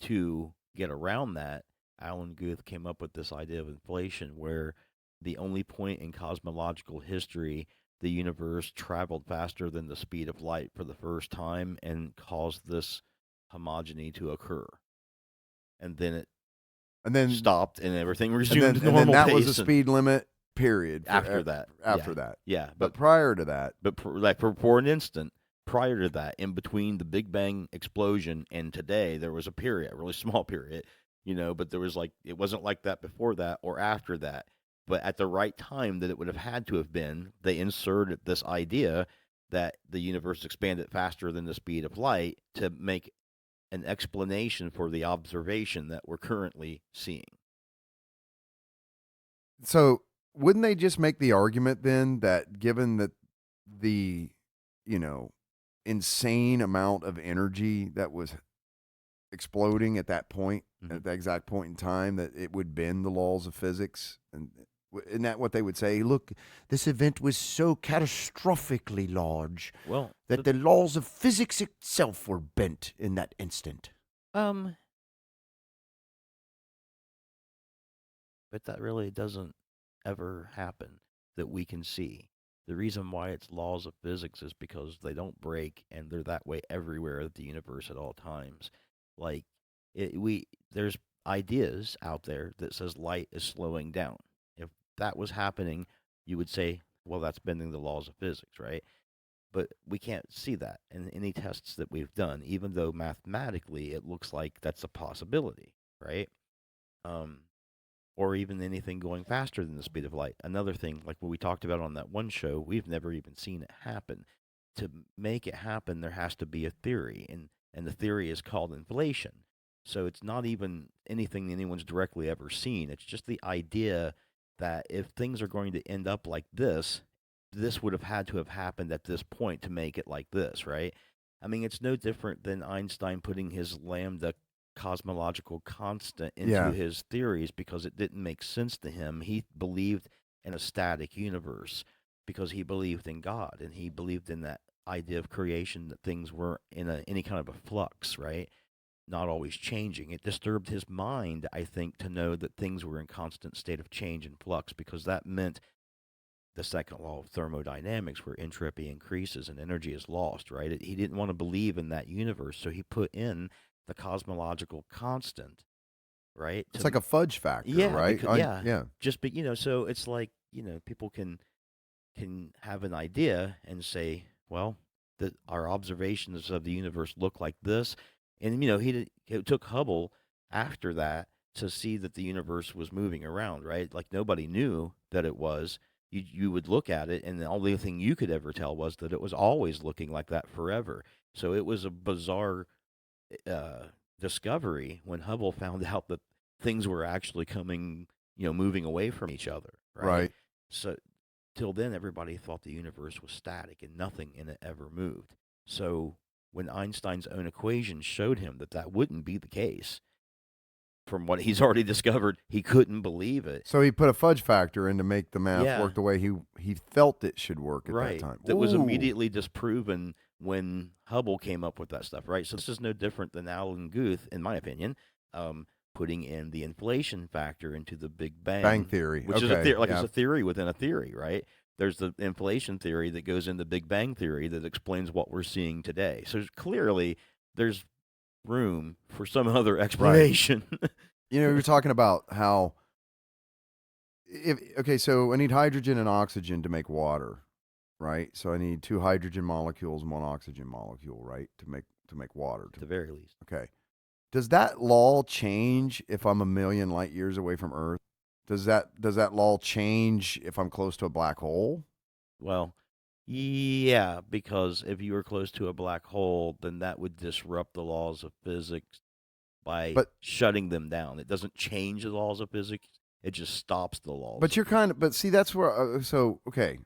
To get around that, Alan Guth came up with this idea of inflation, where the only point in cosmological history the universe traveled faster than the speed of light for the first time and caused this homogeny to occur. And then it stopped and everything resumed normal and then that pace. was the speed limit, period. After that. Yeah. But prior to that. But for an instant, prior to that, in between the Big Bang explosion and today, there was a period, a really small period, but there was it wasn't like that before that or after that. But at the right time that it would have had to have been, they inserted this idea that the universe expanded faster than the speed of light to make an explanation for the observation that we're currently seeing. So wouldn't they just make the argument then that given that the, insane amount of energy that was exploding at that point, at that exact point in time, that it would bend the laws of physics? And isn't that what they would say? Look, this event was so catastrophically large that the laws of physics itself were bent in that instant. But that really doesn't ever happen that we can see. The reason why it's laws of physics is because they don't break, and they're that way everywhere at the universe at all times. There's ideas out there that says light is slowing down. If that was happening, you would say, well, that's bending the laws of physics, right? But we can't see that in any tests that we've done, even though mathematically it looks like that's a possibility, right? Or even anything going faster than the speed of light. Another thing, like what we talked about on that one show, we've never even seen it happen. To make it happen, there has to be a theory, and the theory is called inflation. So it's not even anything anyone's directly ever seen. It's just the idea that if things are going to end up like this would have had to have happened at this point to make it like this, right? I mean, it's no different than Einstein putting his lambda cosmological constant into his theories because it didn't make sense to him. He believed in a static universe because he believed in God, and he believed in that idea of creation, that things were in any kind of a flux, right? Not always changing. It disturbed his mind, I think, to know that things were in constant state of change and flux, because that meant the second law of thermodynamics, where entropy increases and energy is lost, right? He didn't want to believe in that universe, so he put in the cosmological constant, right? It's like a fudge factor, right? Just so it's like, people can have an idea and say, well, that our observations of the universe look like this, and it took Hubble after that to see that the universe was moving around, right? Like nobody knew that it was. You would look at it, and the only thing you could ever tell was that it was always looking like that forever. So it was a bizarre discovery when Hubble found out that things were actually moving away from each other, right? So till then, everybody thought the universe was static and nothing in it ever moved. So when Einstein's own equations showed him that wouldn't be the case, from what he's already discovered, he couldn't believe it. So he put a fudge factor in to make the math work the way he felt it should work at that time. That was immediately disproven when Hubble came up with that stuff, right? So this is no different than Alan Guth, in my opinion, putting in the inflation factor into the Big Bang theory, which is a theory, it's a theory within a theory, right? There's the inflation theory that goes into Big Bang theory that explains what we're seeing today. So clearly, there's room for some other explanation. Right. You're talking about how so I need hydrogen and oxygen to make water, right? So I need 2 hydrogen molecules and 1 oxygen molecule, right, to make water. At the very least. Okay. Does that law change if I'm a million light years away from Earth? Does that law change if I'm close to a black hole? Well, yeah, because if you were close to a black hole, then that would disrupt the laws of physics by shutting them down. It doesn't change the laws of physics; it just stops the laws. But see, that's where. Okay.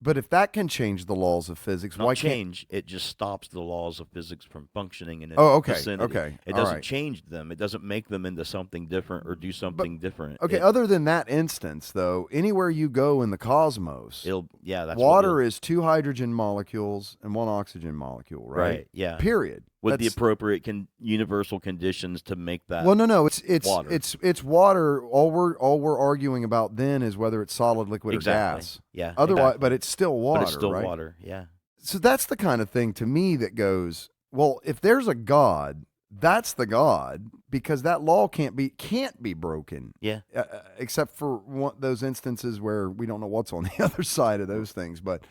But if that can change the laws of physics, why can't it just stops the laws of physics from functioning in vicinity. Okay. It doesn't change them. It doesn't make them into something different or do something different. Okay, other than that instance, though, anywhere you go in the cosmos, that's water is 2 hydrogen molecules and 1 oxygen molecule, right? Right. Yeah. Period. With the appropriate universal conditions to make that. Well, no, it's water. It's water. All we're arguing about then is whether it's solid, liquid, or gas. Yeah. Otherwise, but it's still water. But it's still right? water. Yeah. So that's the kind of thing to me that goes, well, if there's a God, that's the God, because that law can't be broken. Yeah. Except for those instances where we don't know what's on the other side of those things, but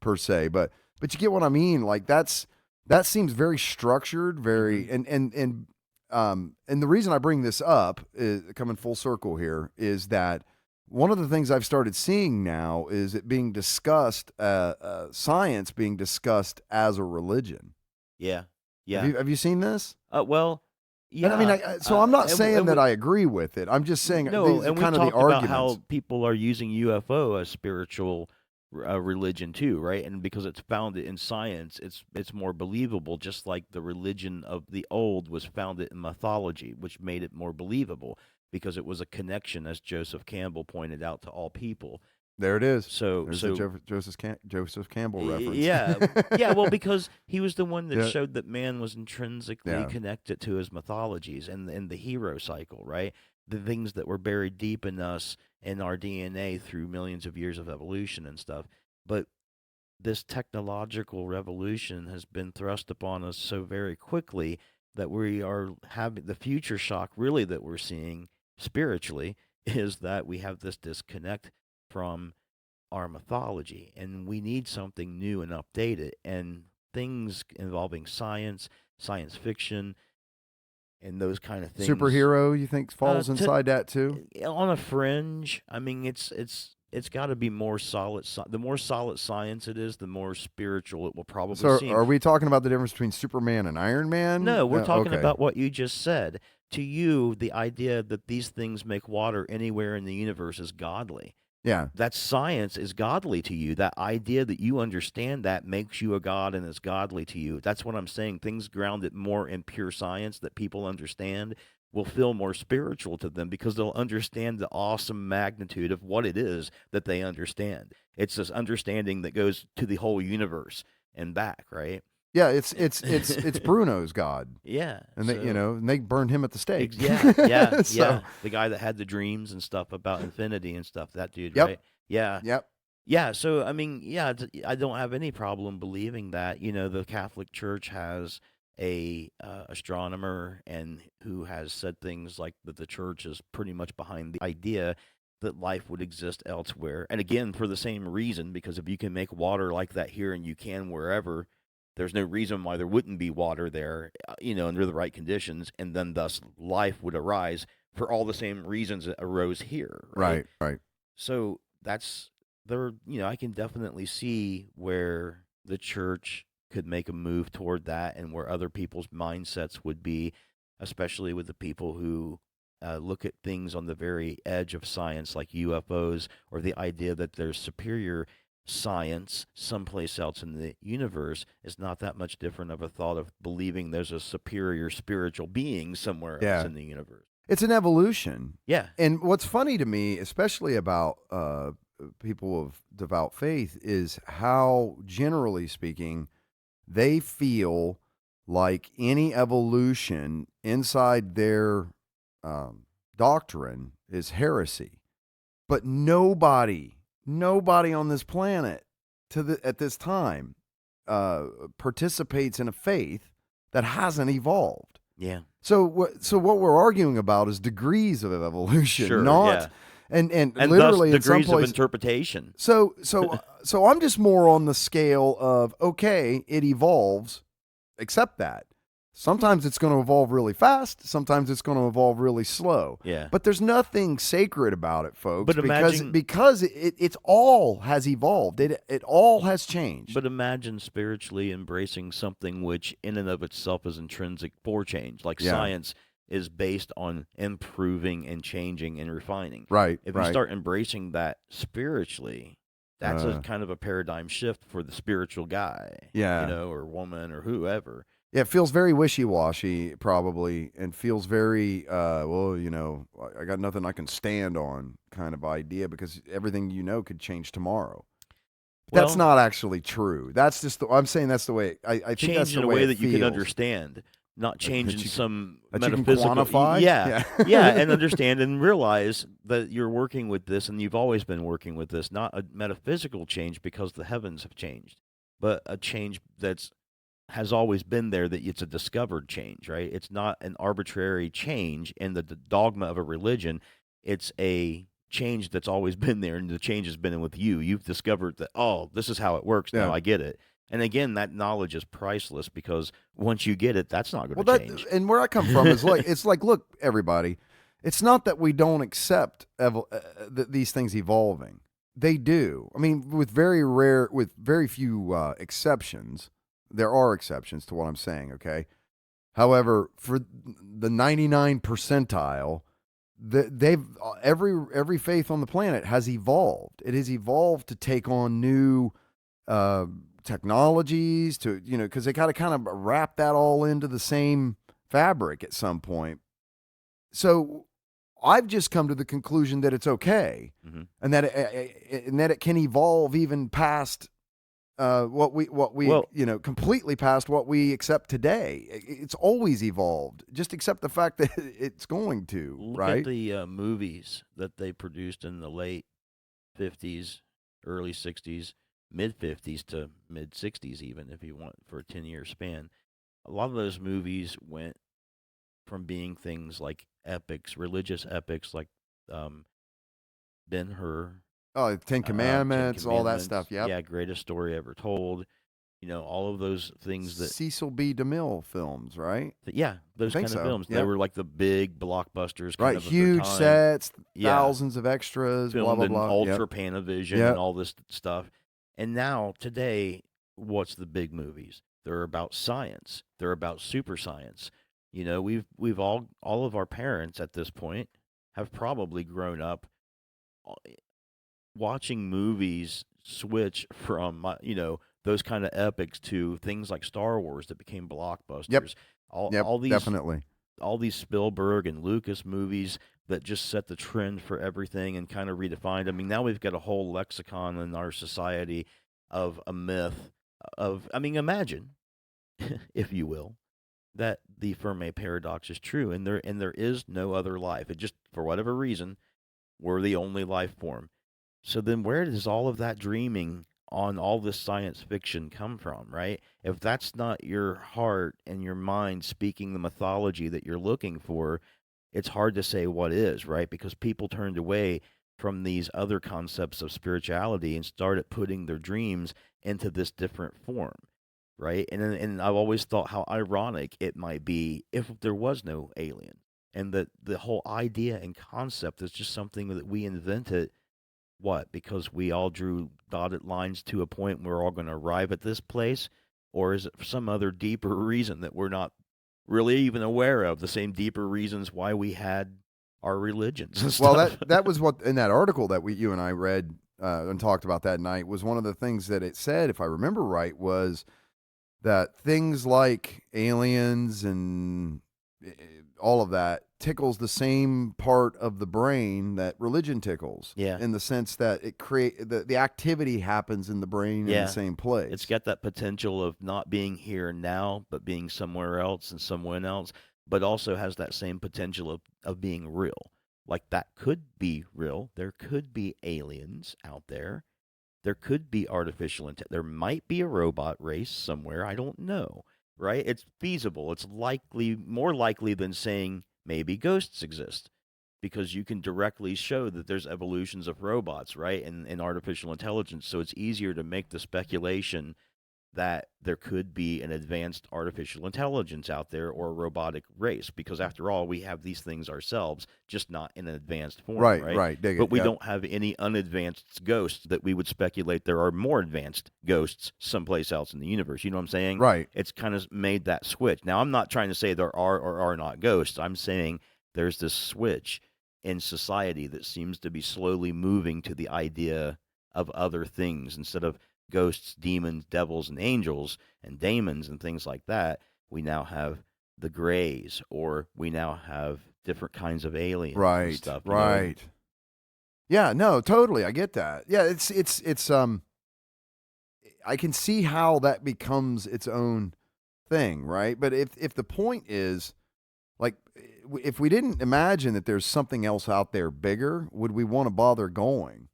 per se. But you get what I mean? Like that seems very structured, very and and the reason I bring this up, is, coming full circle here, is that one of the things I've started seeing now is it being discussed, science being discussed as a religion. Yeah. Yeah. Have you seen this? Well, yeah. And I mean, so I'm not saying that we, I agree with it. I'm just saying no, these are and we kind of the talked about arguments. how people are using UFO as spiritual religion too, right? And because it's founded in science, it's more believable. Just like the religion of the old was founded in mythology, which made it more believable because it was a connection, as Joseph Campbell pointed out, to all people. There it is. So, There's the Joseph Campbell reference. Yeah, well, because he was the one that Yeah. showed that man was intrinsically Yeah. connected to his mythologies and the hero cycle, right? The things that were buried deep in us in our DNA through millions of years of evolution and stuff. But this technological revolution has been thrust upon us so very quickly that we are having the future shock, really, that we're seeing spiritually is that we have this disconnect from our mythology, and we need something new and updated. And things involving science fiction, and those kind of things. Superhero, you think falls inside that too? On a fringe. I mean, it's got to be more solid. The more solid science it is, the more spiritual it will probably seem. Are we talking about the difference between Superman and Iron Man? No, we're talking okay. about what you just said. To you, the idea that these things make water anywhere in the universe is godly. Yeah. That science is godly to you. That idea that you understand that makes you a god and is godly to you. That's what I'm saying. Things grounded more in pure science that people understand will feel more spiritual to them because they'll understand the awesome magnitude of what it is that they understand. It's this understanding that goes to the whole universe and back, right? Yeah, it's Bruno's God. Yeah, and they burned him at the stake. Yeah. So, the guy that had the dreams and stuff about infinity and stuff. That dude, yep. right? Yeah. Yep. Yeah. So I mean, yeah, I don't have any problem believing that. The Catholic Church has a astronomer and who has said things like that the church is pretty much behind the idea that life would exist elsewhere. And again, for the same reason, because if you can make water like that here and you can wherever, there's no reason why there wouldn't be water there, under the right conditions, and then thus life would arise for all the same reasons that arose here. Right. So that's there. I can definitely see where the church could make a move toward that, and where other people's mindsets would be, especially with the people who look at things on the very edge of science, like UFOs, or the idea that there's superior science someplace else in the universe is not that much different of a thought of believing there's a superior spiritual being somewhere else in the universe. It's an evolution. Yeah. And what's funny to me, especially about people of devout faith, is how, generally speaking, they feel like any evolution inside their doctrine is heresy. But nobody on this planet at this time participates in a faith that hasn't evolved. Yeah. So what we're arguing about is degrees of evolution, sure, not yeah. and thus literally degrees in some place, of interpretation. So I'm just more on the scale of, okay, it evolves, accept that. Sometimes it's going to evolve really fast. Sometimes it's going to evolve really slow. Yeah. But there's nothing sacred about it, folks. But because it's all has evolved. It all has changed. But imagine spiritually embracing something which, in and of itself, is intrinsic for change. Like science is based on improving and changing and refining. Right. If you start embracing that spiritually, that's a kind of a paradigm shift for the spiritual guy. Yeah. Or woman or whoever. Yeah, it feels very wishy-washy, probably, and feels very, I got nothing I can stand on kind of idea, because everything could change tomorrow. Well, that's not actually true. That's just I'm saying that's the way, I think change that's the in a way way it that feels. you can understand, not change in some metaphysical. You can quantify? Yeah, and understand and realize that you're working with this, and you've always been working with this, not a metaphysical change because the heavens have changed, but a change has always been there, that it's a discovered change, right? It's not an arbitrary change in the dogma of a religion. It's a change that's always been there, and the change has been with you. You've discovered that, this is how it works now. I get it. And again, that knowledge is priceless because once you get it, that's not Well, going to that change. and where I come from is like it's like, look, everybody, it's not that we don't accept these things evolving. They do. I mean, with very few exceptions. There are exceptions to what I'm saying. Okay. However, for the 99 percentile, they've every faith on the planet has evolved. It has evolved to take on new uh, technologies, to because they gotta kind of wrap that all into the same fabric at some point. So I've just come to the conclusion that it's okay, Mm-hmm. and that it can evolve even past what we Well, completely past what we accept today. It's always evolved. Just accept the fact that it's going to, look at right? the movies that they produced in the late 50s, early 60s, mid 50s to mid 60s, even if you want for a 10-year span. A lot of those movies went from being things like epics, religious epics like um, Ben Hur, Oh, Ten Ten Commandments, all that Commandments, stuff. Yep. yeah, greatest story ever told. All of those things Cecil B. DeMille films, right? yeah, I those think kind of so. films. They Yep. were like the big blockbusters, kind Right. of their Huge time. sets, Yeah, thousands of extras, blah, filmed blah, in blah. Yep. ultra Panavision and Yep. all this stuff. And now today, what's the big movies? They're about science. They're about super science. We've all of our parents at this point have probably grown up uh, watching movies switch from those kind of epics to things like Star Wars that became blockbusters. Yep. All Yep. all these Definitely. all these Spielberg and Lucas movies that just set the trend for everything and kind of redefined. I mean, now we've got a whole lexicon in our society of a myth imagine, if you will, that the Fermi paradox is true and there is no other life. It just, for whatever reason, we're the only life form. So then where does all of that dreaming on all this science fiction come from, right? If that's not your heart and your mind speaking the mythology that you're looking for, it's hard to say what is, right? Because people turned away from these other concepts of spirituality and started putting their dreams into this different form, right? And I've always thought how ironic it might be if there was no alien and that the whole idea and concept is just something that we invented. What? Because we all drew dotted lines to a point where we're all going to arrive at this place? Or is it for some other deeper reason that we're not really even aware of? The same deeper reasons why we had our religions and Well, stuff. that was what in that article that you and I read and talked about that night was one of the things that it said, if I remember right, was that things like aliens and all of that tickles the same part of the brain that religion tickles. Yeah. In the sense that the activity happens in the brain in Yeah. the same place. It's got that potential of not being here and now, but being somewhere else and someone else, but also has that same potential of being real. Like that could be real. There could be aliens out there. There could be artificial intelligence. There might be a robot race somewhere. I don't know, right? It's feasible. It's likely, more likely than saying maybe ghosts exist because you can directly show that there's evolutions of robots, right? And artificial intelligence. So it's easier to make the speculation that there could be an advanced artificial intelligence out there or a robotic race because after all we have these things ourselves, just not in an advanced form, right. Dig it. But we Yep. don't have any unadvanced ghosts that we would speculate there are more advanced ghosts someplace else in the universe. You know what I'm saying? Right. It's kind of made that switch. Now I'm not trying to say there are or are not ghosts. I'm saying there's this switch in society that seems to be slowly moving to the idea of other things instead of ghosts, demons, devils, and angels, and daemons, and things like that. We now have the Greys, or we now have different kinds of aliens and stuff. Right. Yeah, no, totally. I get that. Yeah, it's I can see how that becomes its own thing, right? But if the point is like if we didn't imagine that there's something else out there bigger, would we want to bother going?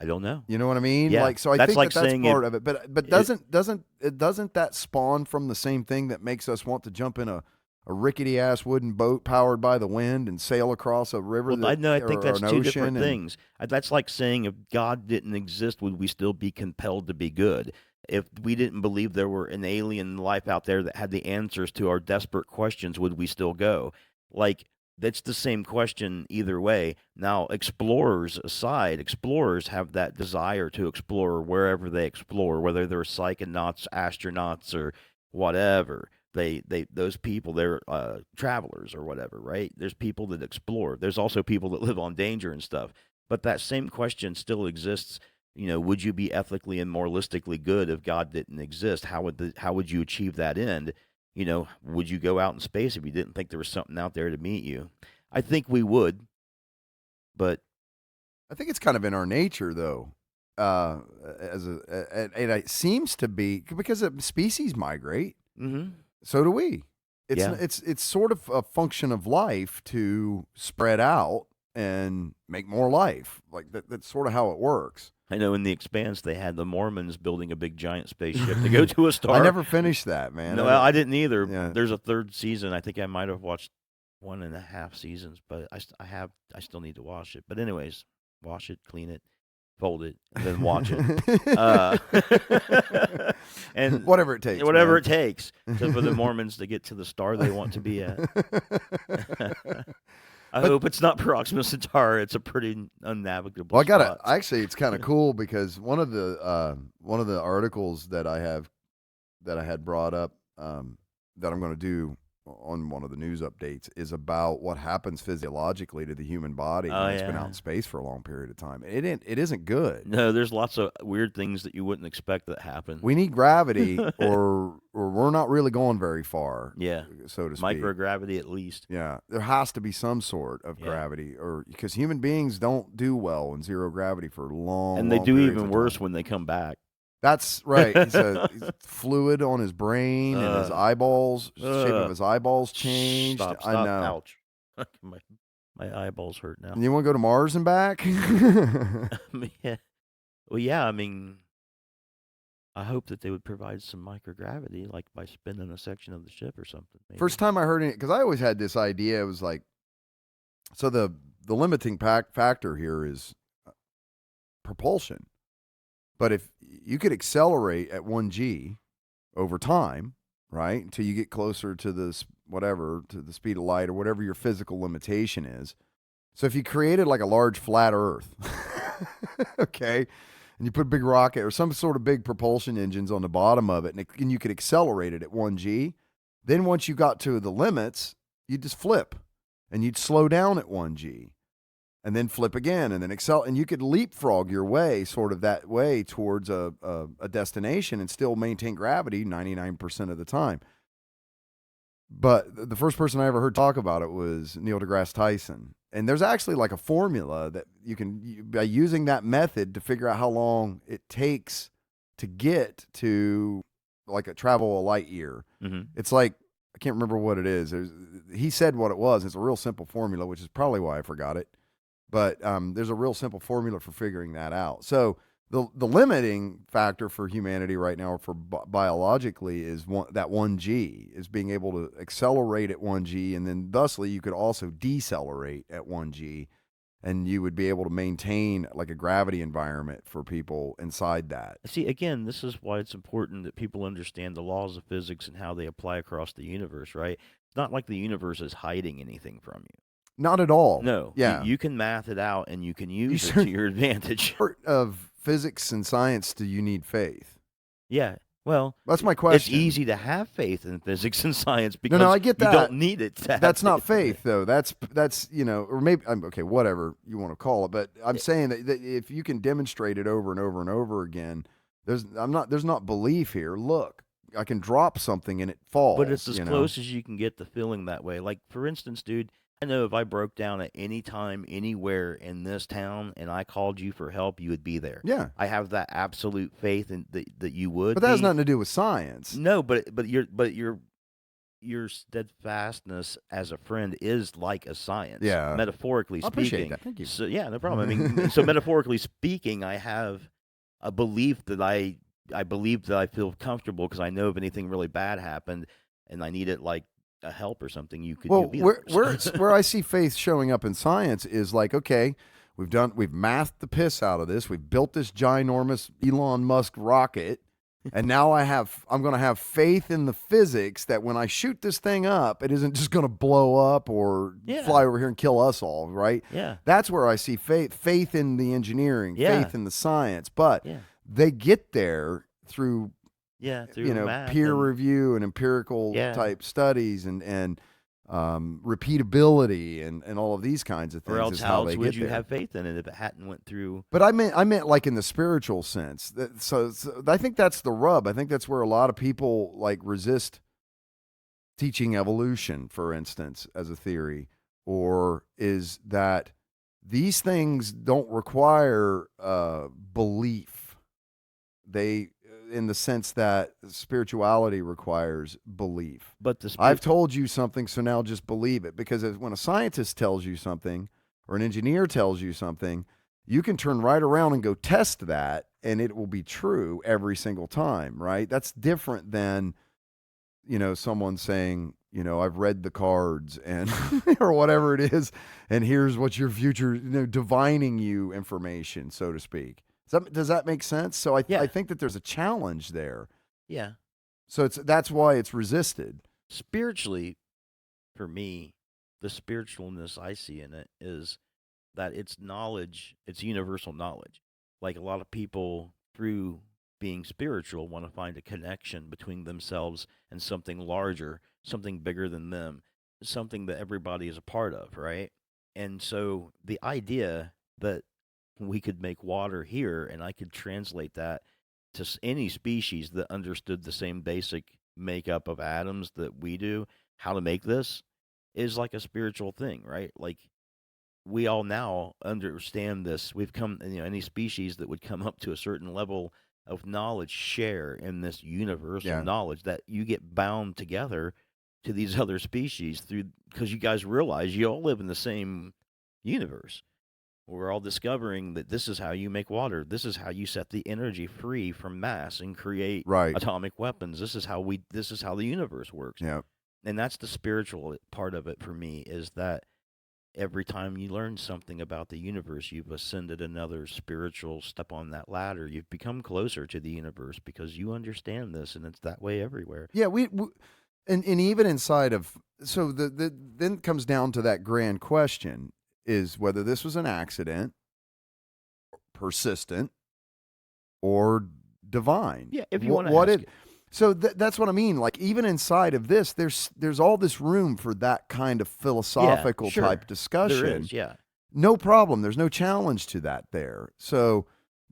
I don't know. You know what I mean? Yeah, Like, so I that's think like that's saying part of it. But doesn't that spawn from the same thing that makes us want to jump in a rickety ass wooden boat powered by the wind and sail across a river? Well, I know. I think that's an two ocean different things. That's like saying if God didn't exist, would we still be compelled to be good? if we didn't believe there were an alien life out there that had the answers to our desperate questions, would we still go? Like, that's the same question either way. Now, explorers aside, explorers have that desire to explore wherever they explore, whether they're psychonauts, astronauts, or whatever. Those people, they're travelers or whatever, right? There's people that explore. There's also people that live on danger and stuff. But that same question still exists. Would you be ethically and moralistically good if God didn't exist? How would you achieve that end? Would you go out in space if you didn't think there was something out there to meet you? I think we would, but I think it's kind of in our nature, though. And it seems to be because species migrate. mm-hmm. So do we. Yeah. It's sort of a function of life to spread out and make more life. Like that's sort of how it works. I know in The Expanse they had the Mormons building a big giant spaceship to go to a star. I never finished that, man. No, I didn't either. Yeah. There's a third season. I think I might have watched 1.5 seasons, but I still need to watch it. But anyways, wash it, clean it, fold it, and then watch it. And whatever it takes. Whatever man. it takes for the Mormons to get to the star they want to be at. I hope it's not Proxima Centauri. It's a pretty unnavigable. Well, spot. Actually, it's kind of cool because one of the articles that I had brought up that I'm going to do on one of the news updates is about what happens physiologically to the human body when it's been out in space for a long period of time. It isn't good. No, there's lots of weird things that you wouldn't expect that happen. We need gravity, or we're not really going very far. Yeah, so to speak. Microgravity at least. Yeah, there has to be some sort of gravity, or because human beings don't do well in zero gravity for long. And they long do periods even of worse time. when they come back. That's right. He's fluid on his brain and his eyeballs. The shape of his eyeballs changed. Stop, I know. Ouch. my eyeballs hurt now. And you want to go to Mars and back? Yeah. Well, yeah. I mean, I hope that they would provide some microgravity, like by spinning a section of the ship or something. Maybe. First time I heard it, because I always had this idea. It was like, so the limiting factor here is propulsion. But if you could accelerate at 1G over time, right, until you get closer to to the speed of light or whatever your physical limitation is. So if you created like a large flat Earth, okay, and you put a big rocket or some sort of big propulsion engines on the bottom of it, and you could accelerate it at 1G, then once you got to the limits, you'd just flip, and you'd slow down at 1G. And then flip again, and then and you could leapfrog your way, sort of that way towards a destination, and still maintain gravity 99% of the time. But the first person I ever heard talk about it was Neil deGrasse Tyson, and there's actually like a formula that you can by using that method to figure out how long it takes to get to like travel a light year. Mm-hmm. It's like I can't remember what it is. He said what it was. It's a real simple formula, which is probably why I forgot it. But there's a real simple formula for figuring that out. So the limiting factor for humanity right now, for biologically, is that 1G, is being able to accelerate at 1G, and then thusly you could also decelerate at 1G, and you would be able to maintain like a gravity environment for people inside that. See, again, this is why it's important that people understand the laws of physics and how they apply across the universe, right? It's not like the universe is hiding anything from you. Not at all. No. Yeah. You can math it out, and you can use it to your advantage. Of physics and science, do you need faith? Yeah. Well, that's my question. It's easy to have faith in physics and science because I get that. You don't need it. That's not faith, though. That's or maybe okay, whatever you want to call it. But I'm saying that if you can demonstrate it over and over and over again, there's not belief here. Look, I can drop something and it falls. But it's as close as you can get to feeling that way. Like, for instance, dude, I know if I broke down at any time, anywhere in this town, and I called you for help, you would be there. Yeah. I have that absolute faith in that you would. But that has nothing to do with science. No, but your steadfastness as a friend is like a science. Yeah. Metaphorically speaking. I appreciate that. Thank you. So yeah, no problem. I mean, so metaphorically speaking, I have a belief that I believe that I feel comfortable because I know if anything really bad happened and I needed like a help or something, you could. Well, where I see faith showing up in science is like, okay, we've mathed the piss out of this. We've built this ginormous Elon Musk rocket. And now I'm going to have faith in the physics that when I shoot this thing up, it isn't just going to blow up or Yeah. fly over here and kill us all, right? Yeah. That's where I see faith in the engineering, Yeah. faith in the science. But Yeah. they get there through, Through math peer and, review and empirical type studies and repeatability and all of these kinds of things. or else is how how else they would get you there. have faith in it if it hadn't went through? But I meant like in the spiritual sense. So I think that's the rub. I think that's where a lot of people like resist teaching evolution, for instance, as a theory, or is that these things don't require belief. They, in the sense that spirituality requires belief. But I've told you something, so now just believe it. Because when a scientist tells you something or an engineer tells you something, you can turn right around and go test that, and it will be true every single time, right? That's different than, someone saying, I've read the cards and or whatever it is, and here's what your future, divining you information, so to speak. Does that make sense? So I think that there's a challenge there. Yeah. So that's why it's resisted. Spiritually, for me, the spiritualness I see in it is that it's knowledge, it's universal knowledge. Like a lot of people, through being spiritual, want to find a connection between themselves and something larger, something bigger than them, something that everybody is a part of, right? And so the idea that we could make water here and I could translate that to any species that understood the same basic makeup of atoms that we do, how to make this is like a spiritual thing, right? Like we all now understand this. We've come, any species that would come up to a certain level of knowledge share in this universal knowledge that you get bound together to these other species through, because you guys realize you all live in the same universe. We're all discovering that this is how you make water. This is how you set the energy free from mass and create atomic weapons. This is how the universe works. Yeah. And that's the spiritual part of it for me, is that every time you learn something about the universe, you've ascended another spiritual step on that ladder. You've become closer to the universe because you understand this, and it's that way everywhere. Yeah, and even inside of, so then it comes down to that grand question, is whether this was an accident, persistent, or divine. Yeah, if you want to ask it. So that's what I mean. Like, even inside of this, there's all this room for that kind of philosophical type discussion. There is, yeah. No problem. There's no challenge to that there. So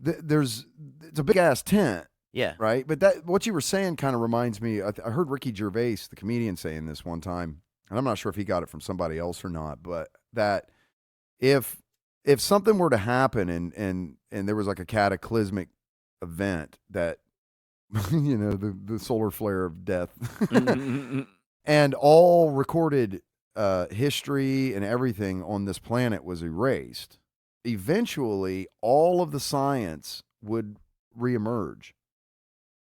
it's a big ass tent. Yeah. Right. But what you were saying kind of reminds me. I heard Ricky Gervais, the comedian, saying this one time, and I'm not sure if he got it from somebody else or not, but that if something were to happen and there was like a cataclysmic event that, the solar flare of death, and all recorded history and everything on this planet was erased, eventually all of the science would reemerge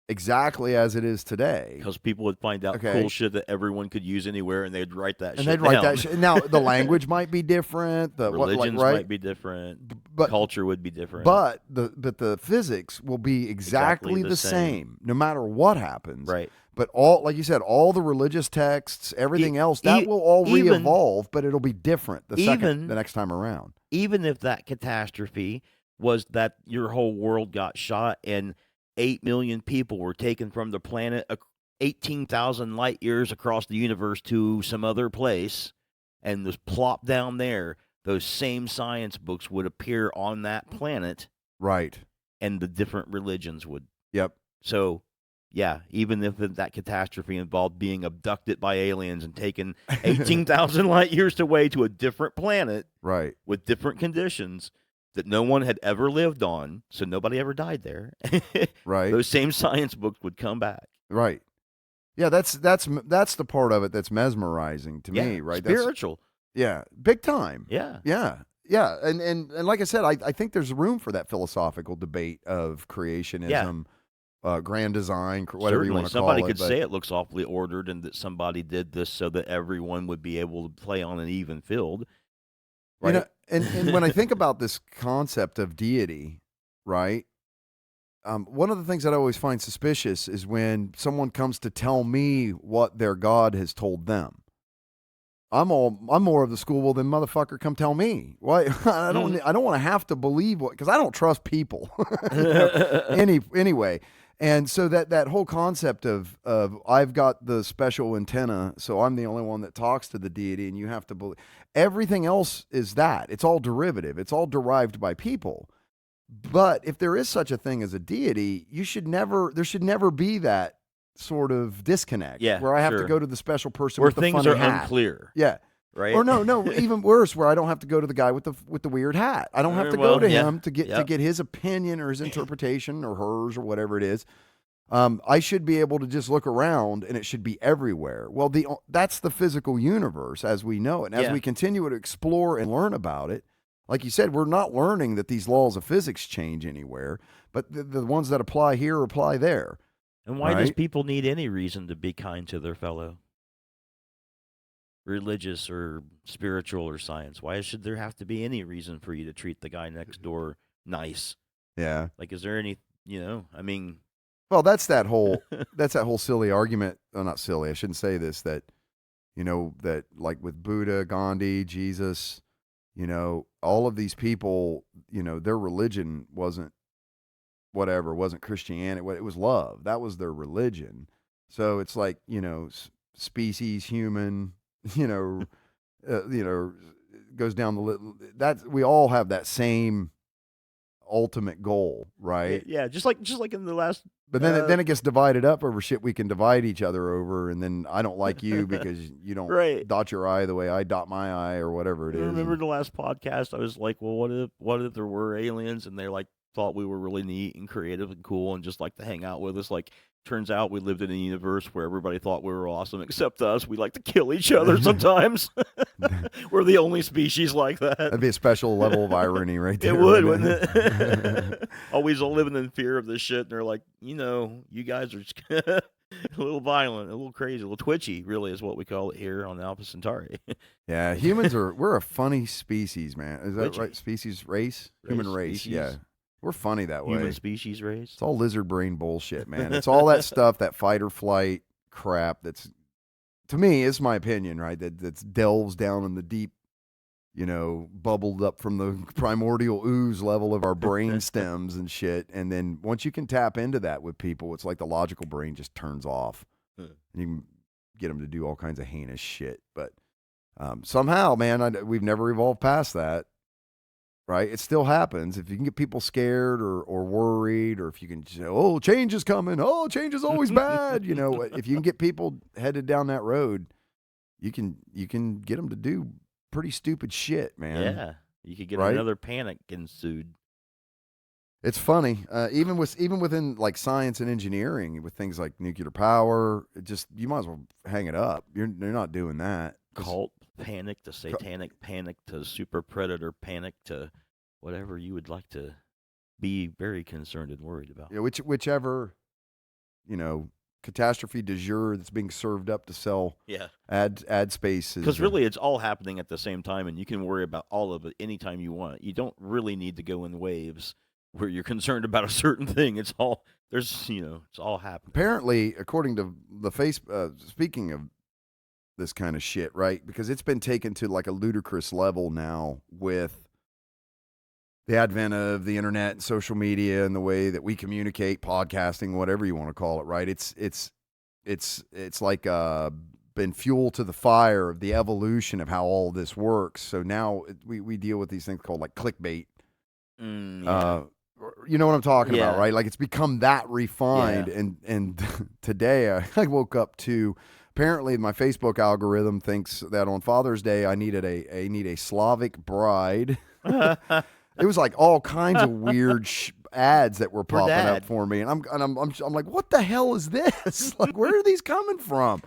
exactly as it is today. Because people would find out cool shit that everyone could use anywhere, and they'd write that shit down. Now, the language might be different. The religions might be different. But culture would be different. But the physics will be exactly the same, no matter what happens. Right. But like you said, all the religious texts, everything else, that will all re-evolve, but it'll be different the next time around. Even if that catastrophe was that your whole world got shot and 8 million people were taken from the planet 18,000 light years across the universe to some other place and was plopped down there, those same science books would appear on that planet. Right. And the different religions would. Yep. So, yeah, even if that catastrophe involved being abducted by aliens and taken 18,000 light years away to a different planet, right, with different conditions that no one had ever lived on, so nobody ever died there. Right. Those same science books would come back. Right. Yeah, that's the part of it that's mesmerizing to me, right? Spiritual. Big time. Yeah. Yeah. Yeah. And like I said, I think there's room for that philosophical debate of creationism, grand design, whatever you want to call it. Somebody could say it looks awfully ordered and that somebody did this so that everyone would be able to play on an even field. Right. And when I think about this concept of deity, right, one of the things that I always find suspicious is when someone comes to tell me what their God has told them. I'm more of the school. Well, then, motherfucker, come tell me. Why? I don't want to have to believe what, because I don't trust people. Anyway, and so that whole concept of I've got the special antenna, so I'm the only one that talks to the deity, and you have to believe everything else is that. It's all derivative. It's all derived by people. But if there is such a thing as a deity, there should never be that sort of disconnect where I have to go to the special person where with the things funny are hat. unclear. Yeah. Right. Or no, even worse, where I don't have to go to the guy with the weird hat. I don't have to go to him to get his opinion or his interpretation or hers or whatever it is. I should be able to just look around and it should be everywhere. Well, that's the physical universe as we know it. And as we continue to explore and learn about it, like you said, we're not learning that these laws of physics change anywhere, but the ones that apply here apply there. And why does people need any reason to be kind to their fellow? Religious or spiritual or science. Why should there have to be any reason for you to treat the guy next door nice? Yeah. Like, is there any, I mean. Well, that's that whole silly argument. Oh, not silly. I shouldn't say this, that like with Buddha, Gandhi, Jesus, all of these people, their religion wasn't Christianity. It was love. That was their religion. So it's like, species, human, goes down we all have that same ultimate goal, right? Yeah, just like in the last. But then it gets divided up over shit we can divide each other over, and then I don't like you because you don't dot your I the way I dot my I or whatever it is. Remember the last podcast? I was like, well, what if there were aliens and they like thought we were really neat and creative and cool and just like to hang out with us? Like, turns out we lived in a universe where everybody thought we were awesome except us. We like to kill each other sometimes. We're the only species like that. That'd be a special level of irony right there. It would, wouldn't it? Always living in fear of this shit. And they're like, you guys are just a little violent, a little crazy, a little twitchy, really is what we call it here on Alpha Centauri. Yeah, we're a funny species, man. Is that right? Race? Human race, species. Yeah. We're funny that way. Human species race. It's all lizard brain bullshit, man. It's all that stuff, that fight or flight crap that's, to me, it's my opinion, right? That delves down in the deep, bubbled up from the primordial ooze level of our brain stems and shit. And then once you can tap into that with people, it's like the logical brain just turns off. And you can get them to do all kinds of heinous shit. But somehow, man, we've never evolved past that. Right? It still happens. If you can get people scared or worried, or if you can say, oh, change is coming. Oh, change is always bad. If you can get people headed down that road, you can get them to do pretty stupid shit, man. Yeah. You could get another panic ensued. It's funny. Even within like science and engineering with things like nuclear power, you might as well hang it up. You're not doing that. Cult panic to satanic panic to super predator panic to whatever you would like to be very concerned and worried about. Yeah, whichever, catastrophe du jour that's being served up to sell ad spaces. Because really it's all happening at the same time and you can worry about all of it anytime you want. You don't really need to go in waves where you're concerned about a certain thing. It's all it's all happening. Apparently, according to the speaking of this kind of shit, right? Because it's been taken to like a ludicrous level now with the advent of the internet and social media and the way that we communicate, podcasting, whatever you want to call it, right? It's like been fuel to the fire of the evolution of how all this works. So now we deal with these things called like clickbait. You know what I'm talking about, right? Like it's become that refined. And today I woke up to, apparently my Facebook algorithm thinks that on Father's Day I need a Slavic bride. It was like all kinds of weird ads that were popping up for me, and I'm like, what the hell is this? Like, where are these coming from?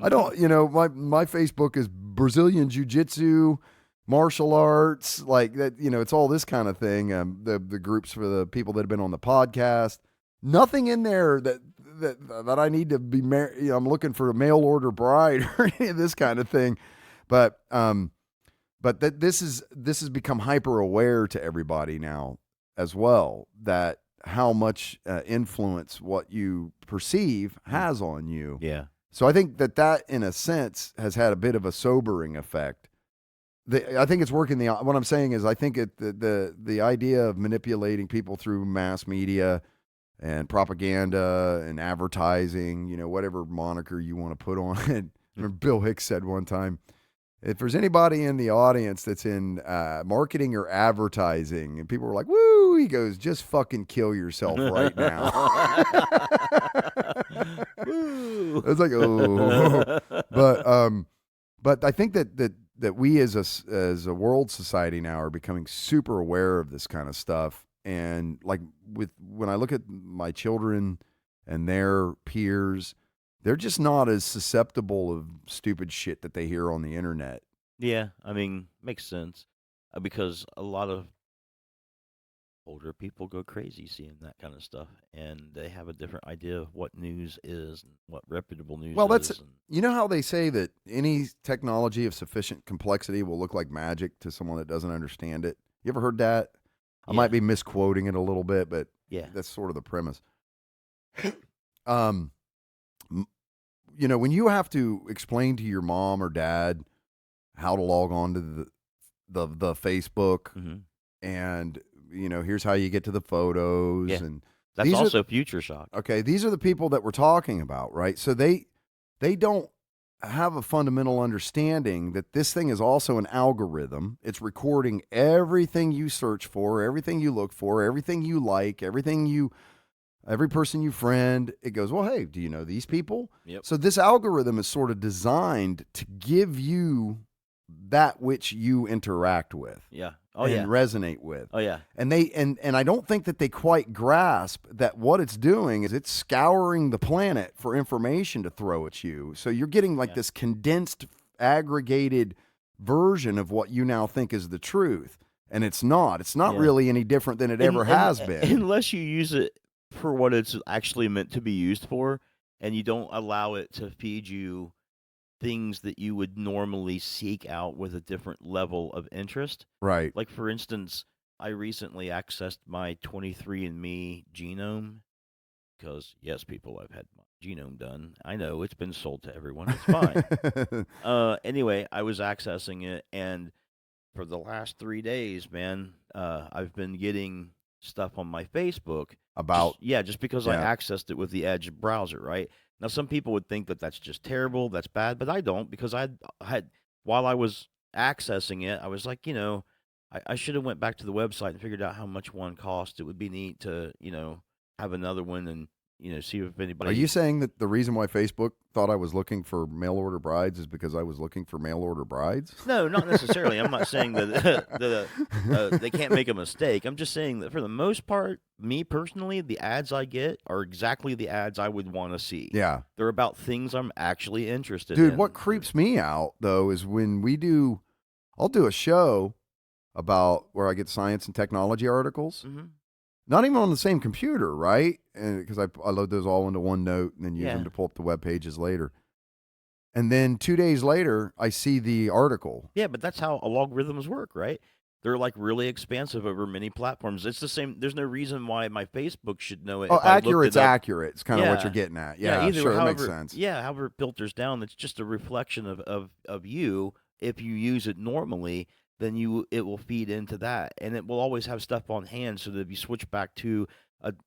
I don't, my Facebook is Brazilian Jiu-Jitsu, martial arts, like that. It's all this kind of thing. The groups for the people that have been on the podcast. Nothing in there that I need to be married. I'm looking for a mail order bride or any of this kind of thing, but that this has become hyper aware to everybody now as well, that how much influence what you perceive has on you. Yeah. So I think that in a sense has had a bit of a sobering effect. I think it's working. What I'm saying is I think the idea of manipulating people through mass media and propaganda and advertising, whatever moniker you want to put on it. Remember Bill Hicks said one time, if there's anybody in the audience that's in marketing or advertising, and people were like, woo, he goes, just fucking kill yourself right now. It's like, oh. But I think that we as a world society now are becoming super aware of this kind of stuff. And like when I look at my children and their peers, they're just not as susceptible of stupid shit that they hear on the internet. Yeah, I mean, makes sense because a lot of older people go crazy seeing that kind of stuff, and they have a different idea of what news is and what reputable news Well, is. You know how they say that any technology of sufficient complexity will look like magic to someone that doesn't understand it? You ever heard that? I might be misquoting it a little bit, but that's sort of the premise. When you have to explain to your mom or dad how to log on to the Facebook, and here's how you get to the photos, and that's also future shock. Okay, these are the people that we're talking about, right? So they don't have a fundamental understanding that this thing is also an algorithm. It's recording everything you search for, everything you look for, everything you like, every person you friend. It goes, well, hey, do you know these people? Yep. So this algorithm is sort of designed to give you that which you interact with. Yeah. And resonate with. Oh yeah. And I don't think that they quite grasp that what it's doing is it's scouring the planet for information to throw at you. So you're getting like this condensed, aggregated version of what you now think is the truth. And it's not. It's not really any different than it ever has been. Unless you use it for what it's actually meant to be used for, and you don't allow it to feed you things that you would normally seek out with a different level of interest. Right. Like, for instance, I recently accessed my 23andMe genome because, yes, people, I've had my genome done. I know it's been sold to everyone. It's fine. Anyway, I was accessing it, and for the last 3 days, man, I've been getting stuff on my Facebook about just because I accessed it with the Edge browser, right? Now, some people would think that that's just terrible, that's bad, but I don't, because I had while I was accessing it, I was like, I should have went back to the website and figured out how much one cost. It would be neat to, have another one and see if anybody. Are you saying that the reason why Facebook thought I was looking for mail order brides is because I was looking for mail order brides? No, not necessarily. I'm not saying that they can't make a mistake. I'm just saying that for the most part, me personally, the ads I get are exactly the ads I would want to see. Yeah. They're about things I'm actually interested in. Dude, what creeps me out, though, is when I'll do a show about where I get science and technology articles. Mm-hmm. Not even on the same computer, right? Because I load those all into OneNote and then use them to pull up the web pages later. And then 2 days later, I see the article. Yeah, but that's how algorithms work, right? They're like really expansive over many platforms. It's the same. There's no reason why my Facebook should know it. Oh, accurate's accurate. It's kind of what you're getting at. Yeah, sure, that makes sense. Yeah, however it filters down, it's just a reflection of you. If you use it normally, then it will feed into that, and it will always have stuff on hand, so that if you switch back to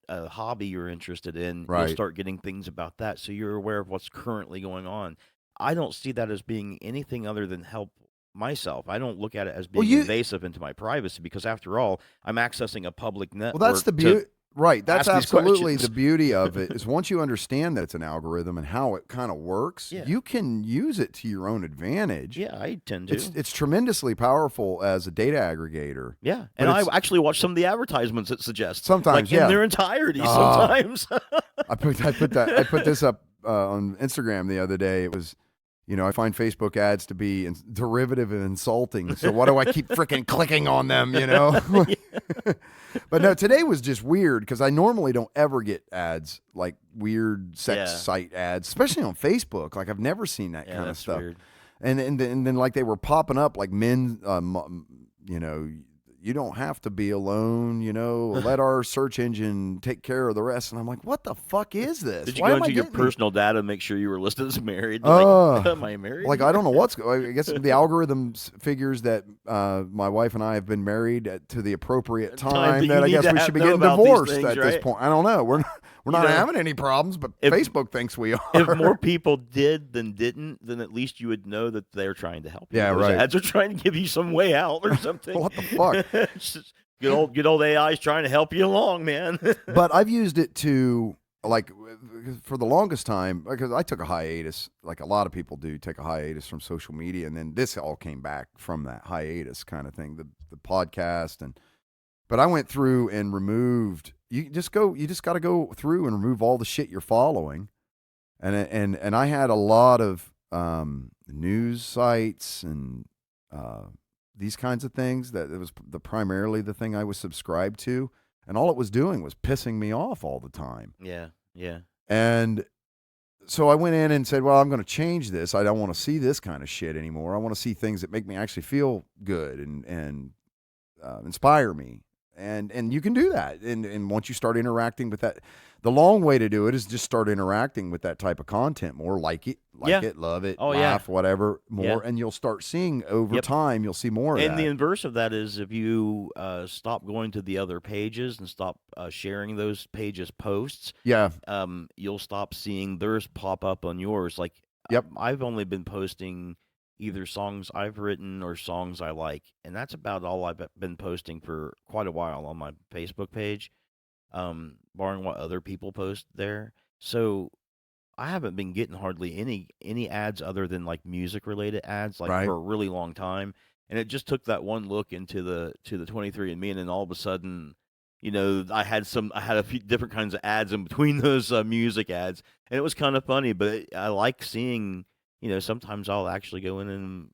a hobby you're interested in, you'll start getting things about that, so you're aware of what's currently going on. I don't see that as being anything other than help myself. I don't look at it as being invasive into my privacy, because after all, I'm accessing a public network. Well, that's the beauty. Right, that's absolutely the beauty of it, is once you understand that it's an algorithm and how it kind of works, you can use it to your own advantage. Yeah, I tend to. It's tremendously powerful as a data aggregator. Yeah, and I actually watch some of the advertisements it suggests. Sometimes, in their entirety, sometimes. I put this up on Instagram the other day. It was, I find Facebook ads to be derivative and insulting, so why do I keep freaking clicking on them, But no, today was just weird, because I normally don't ever get ads, like weird sex site ads, especially on Facebook. Like, I've never seen that kind of stuff. Weird. And then like they were popping up like men, you don't have to be alone, let our search engine take care of the rest. And I'm like, what the fuck is this? Did you Why go am I into your getting these? personal data and make sure you were listed as married? Am I married? Like, I don't know I guess the algorithm figures that my wife and I have been married to the appropriate time that I guess we should be getting divorced at this point. I don't know. We're not having any problems, but Facebook thinks we are. If more people did than didn't, then at least you would know that they're trying to help you. Yeah, Those right. ads are trying to give you some way out or something. What the fuck? Good old AI is trying to help you along, man. But I've used it to, like, for the longest time, because I took a hiatus, like a lot of people do, take a hiatus from social media, and then this all came back from that hiatus kind of thing, the podcast, but I went through and removed. You just got to go through and remove all the shit you're following, and I had a lot of news sites and these kinds of things that it was primarily the thing I was subscribed to, and all it was doing was pissing me off all the time. Yeah. And so I went in and said, well, I'm going to change this. I don't want to see this kind of shit anymore. I want to see things that make me actually feel good and inspire me. And you can do that. And once you start interacting with that, the long way to do it is just start interacting with that type of content more, like it, love it, laugh, whatever, more. And you'll start seeing over time, you'll see more of that. And the inverse of that is if you stop going to the other pages and stop sharing those pages' posts, you'll stop seeing theirs pop up on yours. Like, I've only been posting either songs I've written or songs I like, and that's about all I've been posting for quite a while on my Facebook page, barring what other people post there. So I haven't been getting hardly any ads other than like music related ads for a really long time. And it just took that one look into the 23andMe, and then all of a sudden, I had a few different kinds of ads in between those music ads, and it was kind of funny. But I like seeing. Sometimes I'll actually go in and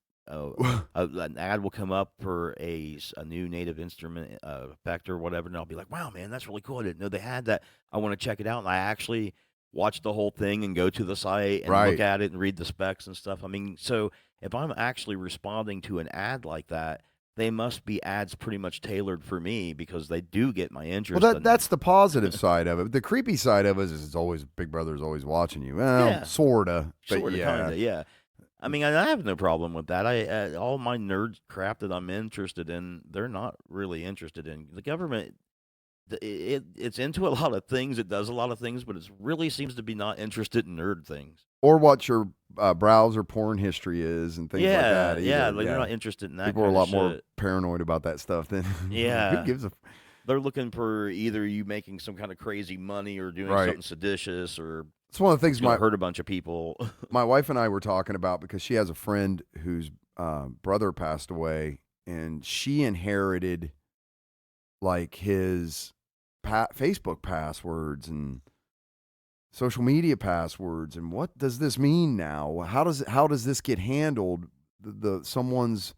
an ad will come up for a new native instrument effect or whatever, and I'll be like, wow, man, that's really cool. I didn't know they had that. I want to check it out. And I actually watch the whole thing and go to the site and look at it and read the specs and stuff. I mean, so if I'm actually responding to an ad like that, they must be ads pretty much tailored for me because they do get my interest. Well, that's the positive side of it. The creepy side of it is it's always Big Brother's always watching you. Well, sorta, kinda, yeah. I mean, I have no problem with that. All my nerd crap that I'm interested in, they're not really interested in. The government, it's into a lot of things. It does a lot of things, but it really seems to be not interested in nerd things. Or what your browser porn history is and things like that. Yeah, they're not interested in that. People are a lot more paranoid about that stuff than who gives a. They're looking for either you making some kind of crazy money or doing something seditious, or it's one of the things hurt a bunch of people. My wife and I were talking about because she has a friend whose brother passed away, and she inherited like his Facebook passwords and social media passwords, and what does this mean now? How does this get handled? Someone's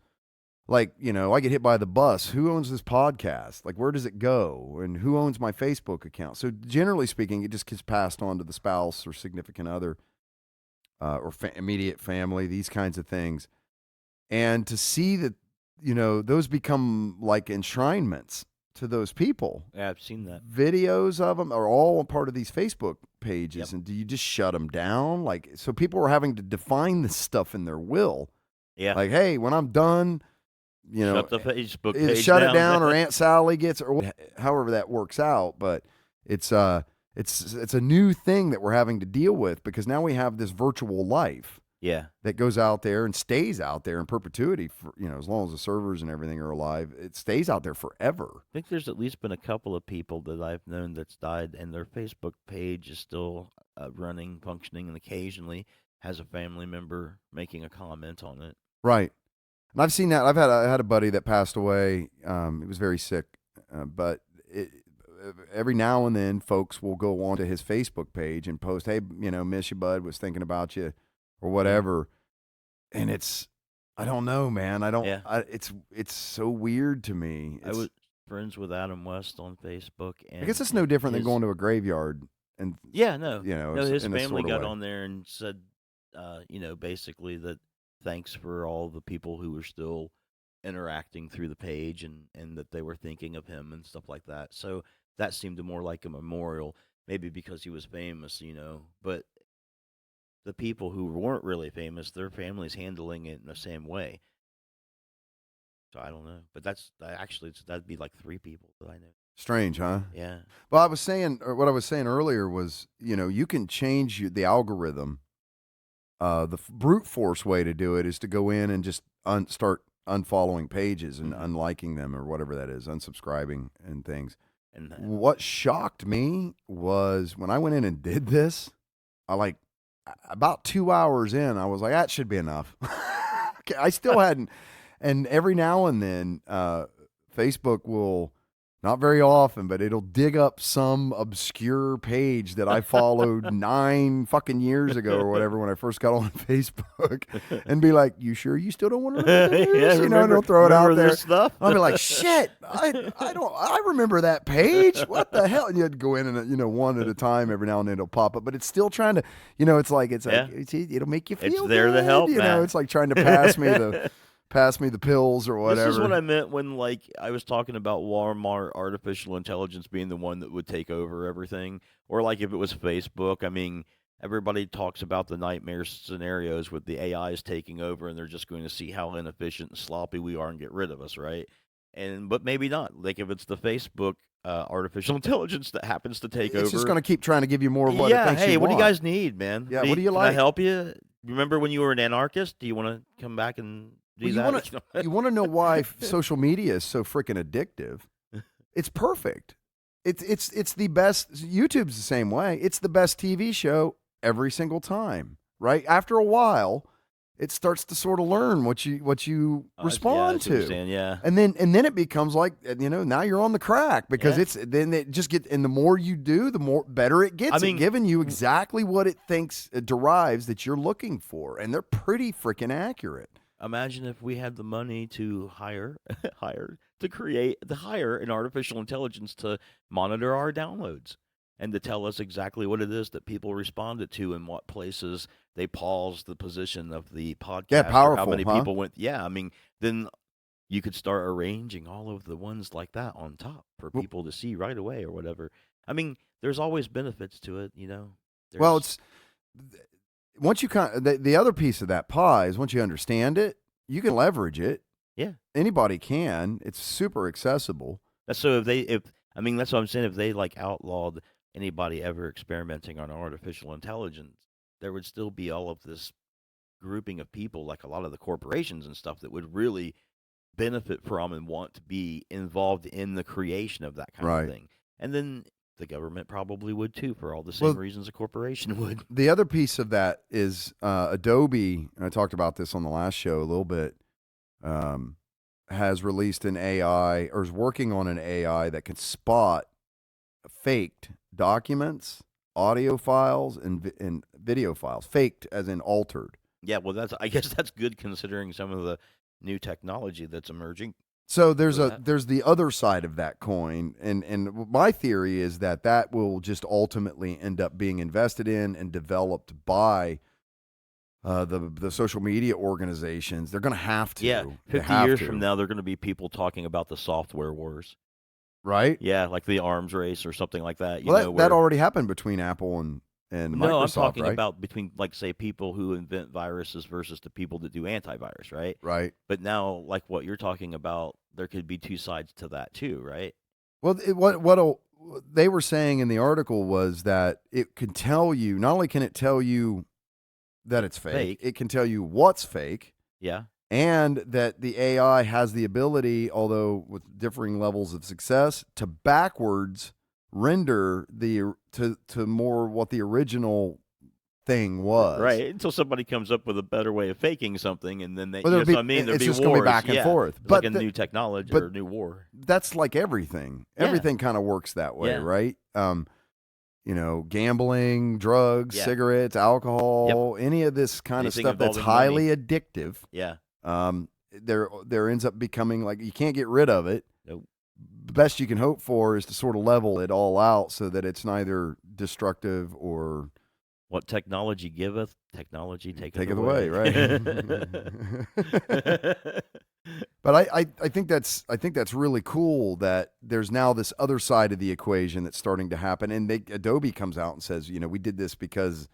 like, I get hit by the bus. Who owns this podcast? Like, where does it go? And who owns my Facebook account? So generally speaking, it just gets passed on to the spouse or significant other, or immediate family, these kinds of things. And to see that, those become like enshrinements to those people. Yeah, I've seen that. Videos of them are all a part of these Facebook pages. And do you just shut them down? Like, so people are having to define this stuff in their will. Yeah. Like, hey, when I'm done, shut the Facebook page shut down. it down, or Aunt Sally gets, or however that works out. But it's a new thing that we're having to deal with because now we have this virtual life. Yeah. That goes out there and stays out there in perpetuity for, as long as the servers and everything are alive, it stays out there forever. I think there's at least been a couple of people that I've known that's died and their Facebook page is still running, functioning, and occasionally has a family member making a comment on it. Right. And I've seen that. I had a buddy that passed away. He was very sick, but every now and then folks will go onto his Facebook page and post, hey, miss you, bud, was thinking about you, or whatever. And I don't know, man. It's so weird to me. I was friends with Adam West on Facebook, and I guess it's no different than going to a graveyard. And his family got on there and said, basically that thanks for all the people who are still interacting through the page, and that they were thinking of him and stuff like that. So that seemed more like a memorial, maybe because he was famous, But the people who weren't really famous, their families handling it in the same way. So I don't know, but that'd be like 3 people that I know. Strange, huh? Yeah. Well, what I was saying earlier was, you can change the algorithm. The brute force way to do it is to go in and just start unfollowing pages and unliking them or whatever that is, unsubscribing and things. And What shocked me was when I went in and did this, about 2 hours in, I was like, that should be enough. Okay, I still hadn't. And every now and then, Facebook will, not very often, but it'll dig up some obscure page that I followed 9 fucking years ago or whatever when I first got on Facebook, and be like, "You sure you still don't want to remember this?" And it'll throw it out there. Stuff? I'll be like, "Shit, I remember that page. What the hell?" And you'd go in and one at a time. Every now and then it'll pop up, but it's still trying to, it'll make you feel. It's there to help, man. It's like trying to pass me the pills or whatever. This is what I meant when, I was talking about Walmart artificial intelligence being the one that would take over everything. Or, if it was Facebook, I mean, everybody talks about the nightmare scenarios with the AIs taking over, and they're just going to see how inefficient and sloppy we are and get rid of us, right? But maybe not. If it's the Facebook artificial intelligence that happens to take over. It's just going to keep trying to give you more of what it thinks you want. What do you guys need, man? Yeah, what do you like? Can I help you? Remember when you were an anarchist? Do you want to come back and... You want to know why social media is so freaking addictive? It's perfect. It's the best. YouTube's the same way. It's the best TV show every single time, right? After a while, it starts to sort of learn what you respond to. Yeah. And then it becomes like, now you're on the crack because then it just gets, and the more you do, the more better it gets at giving you exactly what it thinks it derives that you're looking for, and they're pretty freaking accurate. Imagine if we had the money to hire an artificial intelligence to monitor our downloads and to tell us exactly what it is that people responded to and what places they paused the position of the podcast. Yeah, powerful, or how many huh? people went. Yeah, I mean, then you could start arranging all of the ones like that on top for people to see right away or whatever. I mean, there's always benefits to it, Well, it's... Once you the other piece of that pie is once you understand it, you can leverage it. Yeah, anybody can. It's super accessible. That's so that's what I'm saying. If they outlawed anybody ever experimenting on artificial intelligence, there would still be all of this grouping of people, like a lot of the corporations and stuff, that would really benefit from and want to be involved in the creation of that kind of thing. And then the government probably would too, for all the same reasons a corporation would. The other piece of that is Adobe, and I talked about this on the last show a little bit, has released an AI, or is working on an AI that can spot faked documents, audio files, and video files. Faked as in altered. Yeah, well, I guess that's good considering some of the new technology that's emerging. So there's the other side of that coin, and my theory is that will just ultimately end up being invested in and developed by the social media organizations. They're going to have to. Yeah, 50 years from now, they're going to be people talking about the software wars. Right? Yeah, like the arms race or something like that. That already happened between Apple and Microsoft, no, I'm talking right? about between, say, people who invent viruses versus the people that do antivirus, right? Right. But now, like what you're talking about, there could be 2 sides to that too, right? Well, what they were saying in the article was that it can tell you, not only can it tell you that it's fake, it can tell you what's fake. Yeah. And that the AI has the ability, although with differing levels of success, to backwards render to more what the original thing was. Right, until somebody comes up with a better way of faking something, and then there'll be wars. Going to be back and forth. But like a new technology or a new war. That's like everything. Everything kind of works that way, right? Gambling, drugs, cigarettes, alcohol, any of this kind of stuff that's highly addictive. Yeah. There ends up becoming like you can't get rid of it. Nope. The best you can hope for is to sort of level it all out so that it's neither destructive or What technology giveth, technology taketh Take it away, right? But I think that's really cool that there's now this other side of the equation that's starting to happen, and Adobe comes out and says, we did this because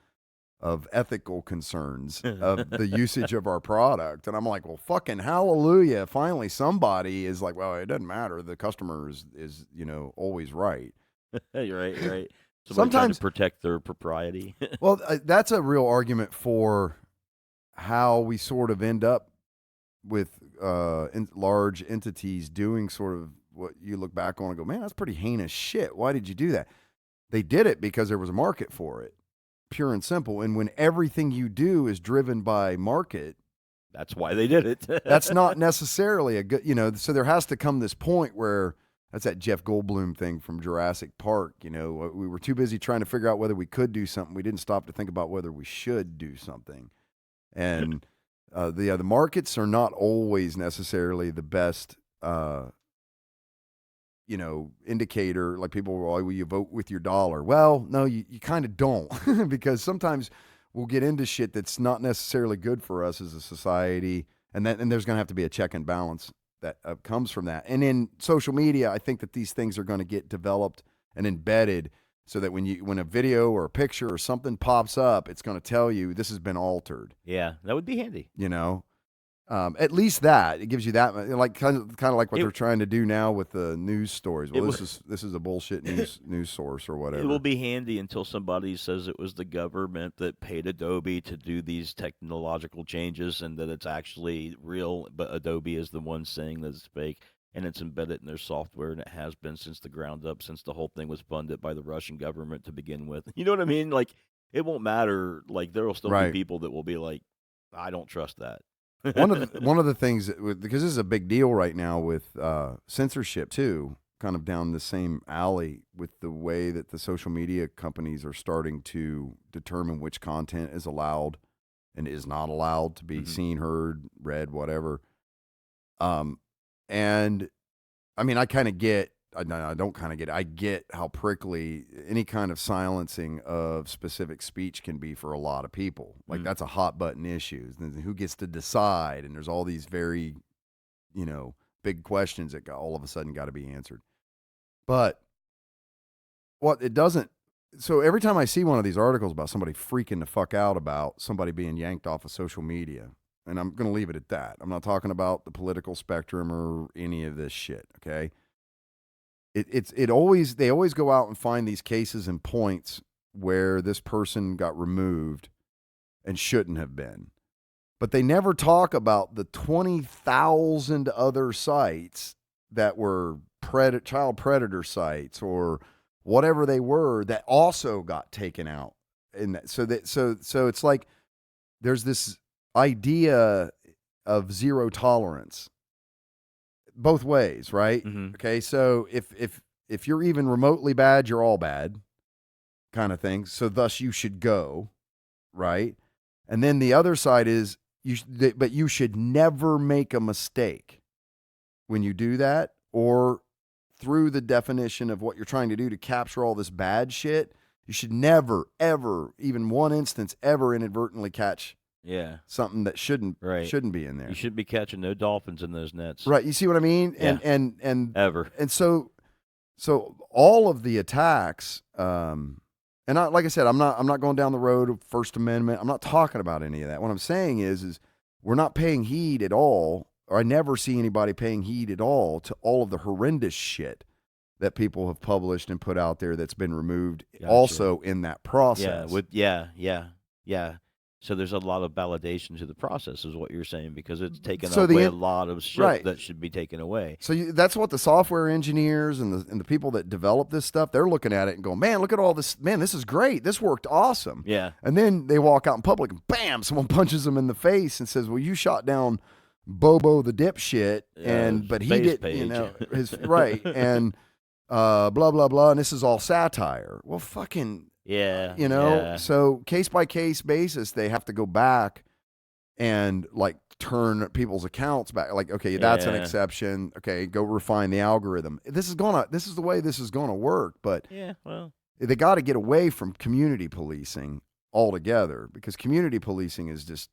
of ethical concerns of the usage of our product. And I'm like, well, fucking hallelujah. Finally, somebody is like, well, it doesn't matter. The customer is always right. Right. Somebody trying Sometimes, to protect their propriety. well, that's a real argument for how we sort of end up with large entities doing sort of what you look back on and go, man, that's pretty heinous shit. Why did you do that? They did it because there was a market for it. Pure and simple. And when everything you do is driven by market, that's why they did it. that's not necessarily a good, so there has to come this point where that's that Jeff Goldblum thing from Jurassic Park. We were too busy trying to figure out whether we could do something. We didn't stop to think about whether we should do something. And the markets are not always necessarily the best indicator. Like people will, will you vote with your dollar? Well, no, you kind of don't because sometimes we'll get into shit that's not necessarily good for us as a society. And there's going to have to be a check and balance that comes from that. And in social media, I think that these things are going to get developed and embedded so that when a video or a picture or something pops up, it's going to tell you this has been altered. Yeah, that would be handy. At least that it gives you that, like kind of like what they're trying to do now with the news stories. Well, this is a bullshit news source or whatever. It will be handy until somebody says it was the government that paid Adobe to do these technological changes and that it's actually real, but Adobe is the one saying that it's fake and it's embedded in their software, and it has been since the ground up, since the whole thing was funded by the Russian government to begin with. You know what I mean? Like, it won't matter. Like, there will still be people that will be like, I don't trust that. one of the things because this is a big deal right now with censorship too, kind of down the same alley with the way that the social media companies are starting to determine which content is allowed and is not allowed to be seen, heard, read, whatever. And I mean, I kind of get. I don't kind of get it. I get how prickly any kind of silencing of specific speech can be for a lot of people. Like that's a hot button issue. Who gets to decide? And there's all these very, big questions that all of a sudden got to be answered. But what it doesn't. So every time I see one of these articles about somebody freaking the fuck out about somebody being yanked off of social media, and I'm going to leave it at that. I'm not talking about the political spectrum or any of this shit. Okay. They always go out and find these cases and points where this person got removed and shouldn't have been. But they never talk about the 20,000 other sites that were child predator sites or whatever they were that also got taken out. And so it's like there's this idea of zero tolerance. Both ways, right? Mm-hmm. Okay, so if you're even remotely bad, you're all bad, kind of thing. So thus, you should go, right? And then the other side is but you should never make a mistake when you do that, or through the definition of what you're trying to do to capture all this bad shit. You should never, ever, even one instance, ever inadvertently catch. Yeah, something that shouldn't be in there. You should be catching no dolphins in those nets, right? You see what I mean? Yeah. And ever. And so all of the attacks, and like I said, I'm not going down the road of First Amendment. I'm not talking about any of that. What I'm saying is we're not paying heed at all, or I never see anybody paying heed at all to all of the horrendous shit that people have published and put out there that's been removed. Gotcha. Also in that process. Yeah. So there's a lot of validation to the process, is what you're saying, because it's taken away a lot of shit that should be taken away. So that's what the software engineers and the people that develop this stuff, they're looking at it and going, man, look at all this. Man, this is great. This worked awesome. Yeah. And then they walk out in public and bam, someone punches them in the face and says, well, you shot down Bobo the dipshit, but he did, his right. And blah, blah, blah. And this is all satire. Well, fucking... Yeah. So case by case basis, they have to go back and like turn people's accounts back. Like, okay, that's an exception. Okay, go refine the algorithm. This is the way this is gonna work. But they got to get away from community policing altogether, because community policing is just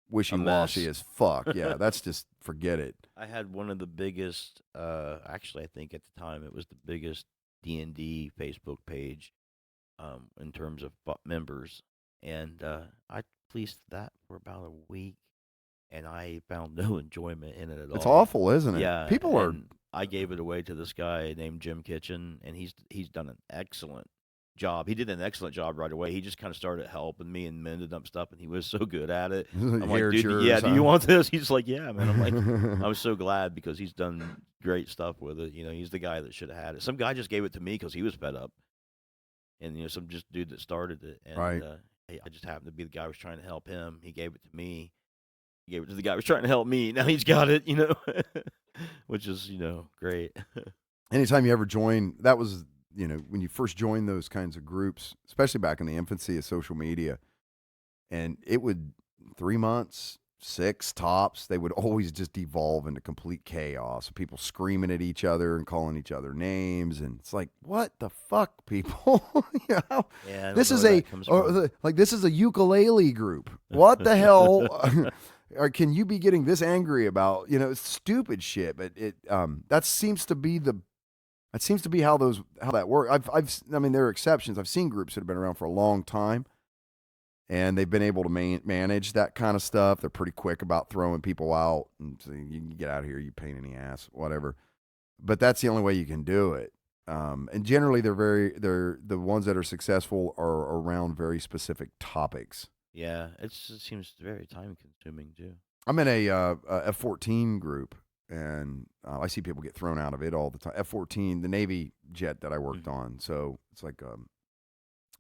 wishy-washy as fuck. Yeah, that's just forget it. I had one of the biggest. Actually, I think at the time it was the biggest D&D Facebook page, in terms of members, and I policed that for about a week, and I found no enjoyment in it at all. It's awful, isn't it? Yeah, People are. and I gave it away to this guy named Jim Kitchen, and he's done an excellent job. He did an excellent job right away. He just kind of started helping me and mended up stuff, and he was so good at it. I'm like, Here, dude, yours, yeah, huh? do you want this? He's like, yeah, man. I'm like, I was so glad because he's done great stuff with it. You know, he's the guy that should have had it. Some guy just gave it to me because he was fed up, and some just dude that started it, and Right. I just happened to be the guy who was trying to help him. He gave it to me. He gave it to the guy who was trying to help me. Now he's got it, which is great. Anytime you ever join, that was, when you first joined those kinds of groups, especially back in the infancy of social media, and it would 3 months, 6 tops, they would always just devolve into complete chaos. People screaming at each other and calling each other names, and it's like, what the fuck, people? Yeah, this is this is a ukulele group. What the hell? Or can you be getting this angry about stupid shit? But that seems to be how that works. I mean, there are exceptions. I've seen groups that have been around for a long time, and they've been able to manage that kind of stuff. They're pretty quick about throwing people out and saying, you can get out of here, you pain in the ass, whatever. But that's the only way you can do it. And generally, they're the ones that are successful are around very specific topics. Yeah, it seems very time consuming too. I'm in a F-14 group, and I see people get thrown out of it all the time. F-14, the Navy jet that I worked on. So it's like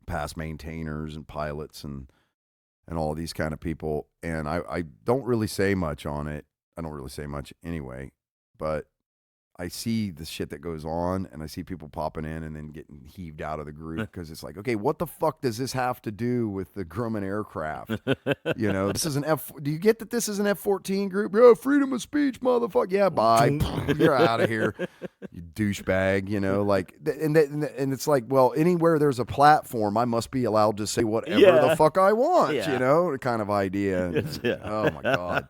past maintainers and pilots and all of these kind of people. And I don't really say much on it. I don't really say much anyway, but I see the shit that goes on, and I see people popping in and then getting heaved out of the group because it's like, okay, what the fuck does this have to do with the Grumman aircraft? This is an Do you get that this is an F-14 group? Yeah, freedom of speech, motherfucker. Yeah, bye. You're out of here, you douchebag. And it's like, well, anywhere there's a platform, I must be allowed to say whatever the fuck I want. Kind of idea. Oh my god.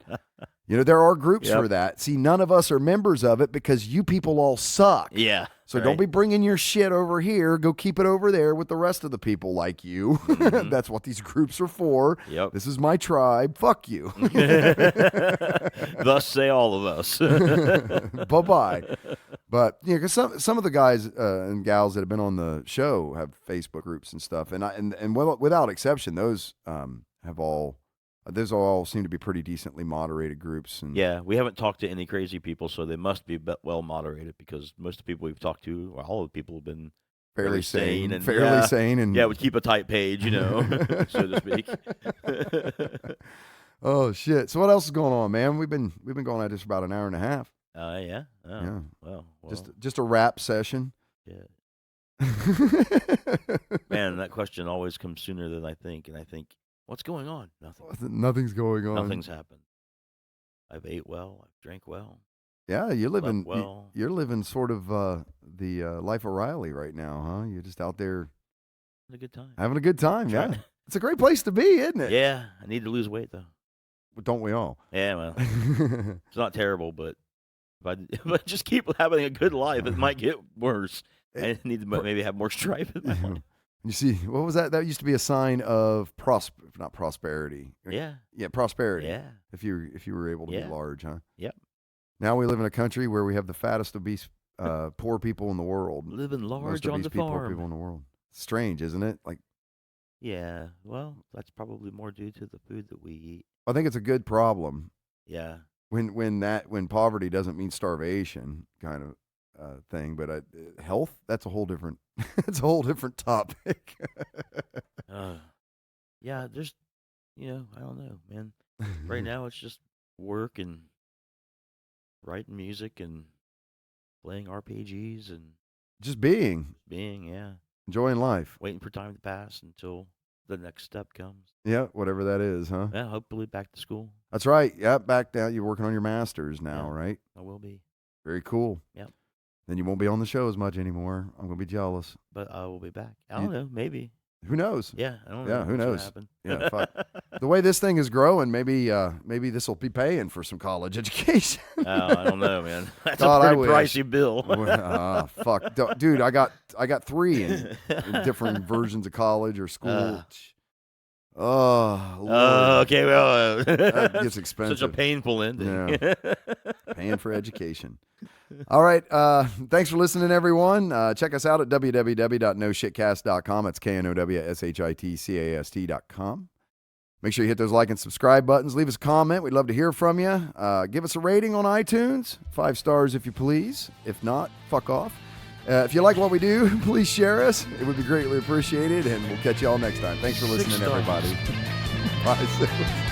There are groups for that. See, none of us are members of it because you people all suck. Yeah. So don't be bringing your shit over here. Go keep it over there with the rest of the people like you. Mm-hmm. That's what these groups are for. Yep. This is my tribe. Fuck you. Thus say all of us. Bye-bye. But because some of the guys and gals that have been on the show have Facebook groups and stuff, and without exception, those those all seem to be pretty decently moderated groups. And yeah, we haven't talked to any crazy people, so they must be well moderated because most of the people we've talked to, or all of the people, have been fairly sane and sane, and would keep a tight page, so to speak. Oh shit! So what else is going on, man? We've been going at this for about an hour and a half. Yeah. Oh, yeah. Well, just a rap session. Yeah. Man, that question always comes sooner than I think, and I think, what's going on? Nothing. Nothing's going on. Nothing's happened. I've ate well. I've drank well. Yeah, you're living well. You're living sort of the life of Riley right now, huh? You're just out there having a good time. Having a good time, yeah. It's a great place to be, isn't it? Yeah, I need to lose weight though. Don't we all? Yeah, well, it's not terrible, but if I just keep having a good life, it might get worse. I need to maybe have more strife in my life. You see, what was that? That used to be a sign of not prosperity. Yeah. Yeah, prosperity. Yeah. If you were able to be large, huh? Yep. Now we live in a country where we have the fattest obese poor people in the world. Living large Most on the farm. Poor people in the world. Strange, isn't it? Like. Yeah. Well, that's probably more due to the food that we eat. I think it's a good problem. Yeah. When poverty doesn't mean starvation, kind of thing, but health, that's a whole different topic. Yeah, there's I don't know, man. Right now it's just work and writing music and playing RPGs and just being, yeah, enjoying life, waiting for time to pass until the next step comes. Yeah, whatever that is, huh? Yeah, hopefully back to school. That's right. Yeah, back down. You're working on your master's now, right? I will be. Very cool. Yep. Then you won't be on the show as much anymore. I'm gonna be jealous. But I will be back. I don't know. Maybe. Who knows? Yeah, I don't know. Yeah, who what's gonna knows? happen. Yeah, fuck. The way this thing is growing, maybe this will be paying for some college education. Oh, I don't know, man. That's God, a I pretty wish. pricey bill. Fuck, dude, I got 3 in different versions of college or school. Oh, Lord. Okay, well, That gets expensive. such a painful ending. Yeah. Paying for education. All right. Thanks for listening, everyone. Check us out at www.noshitcast.com. That's KNOWSHITCAST.com. Make sure you hit those like and subscribe buttons. Leave us a comment. We'd love to hear from you. Give us a rating on iTunes. 5 stars if you please. If not, fuck off. If you like what we do, please share us. It would be greatly appreciated, and we'll catch you all next time. Thanks for listening, everybody. Bye.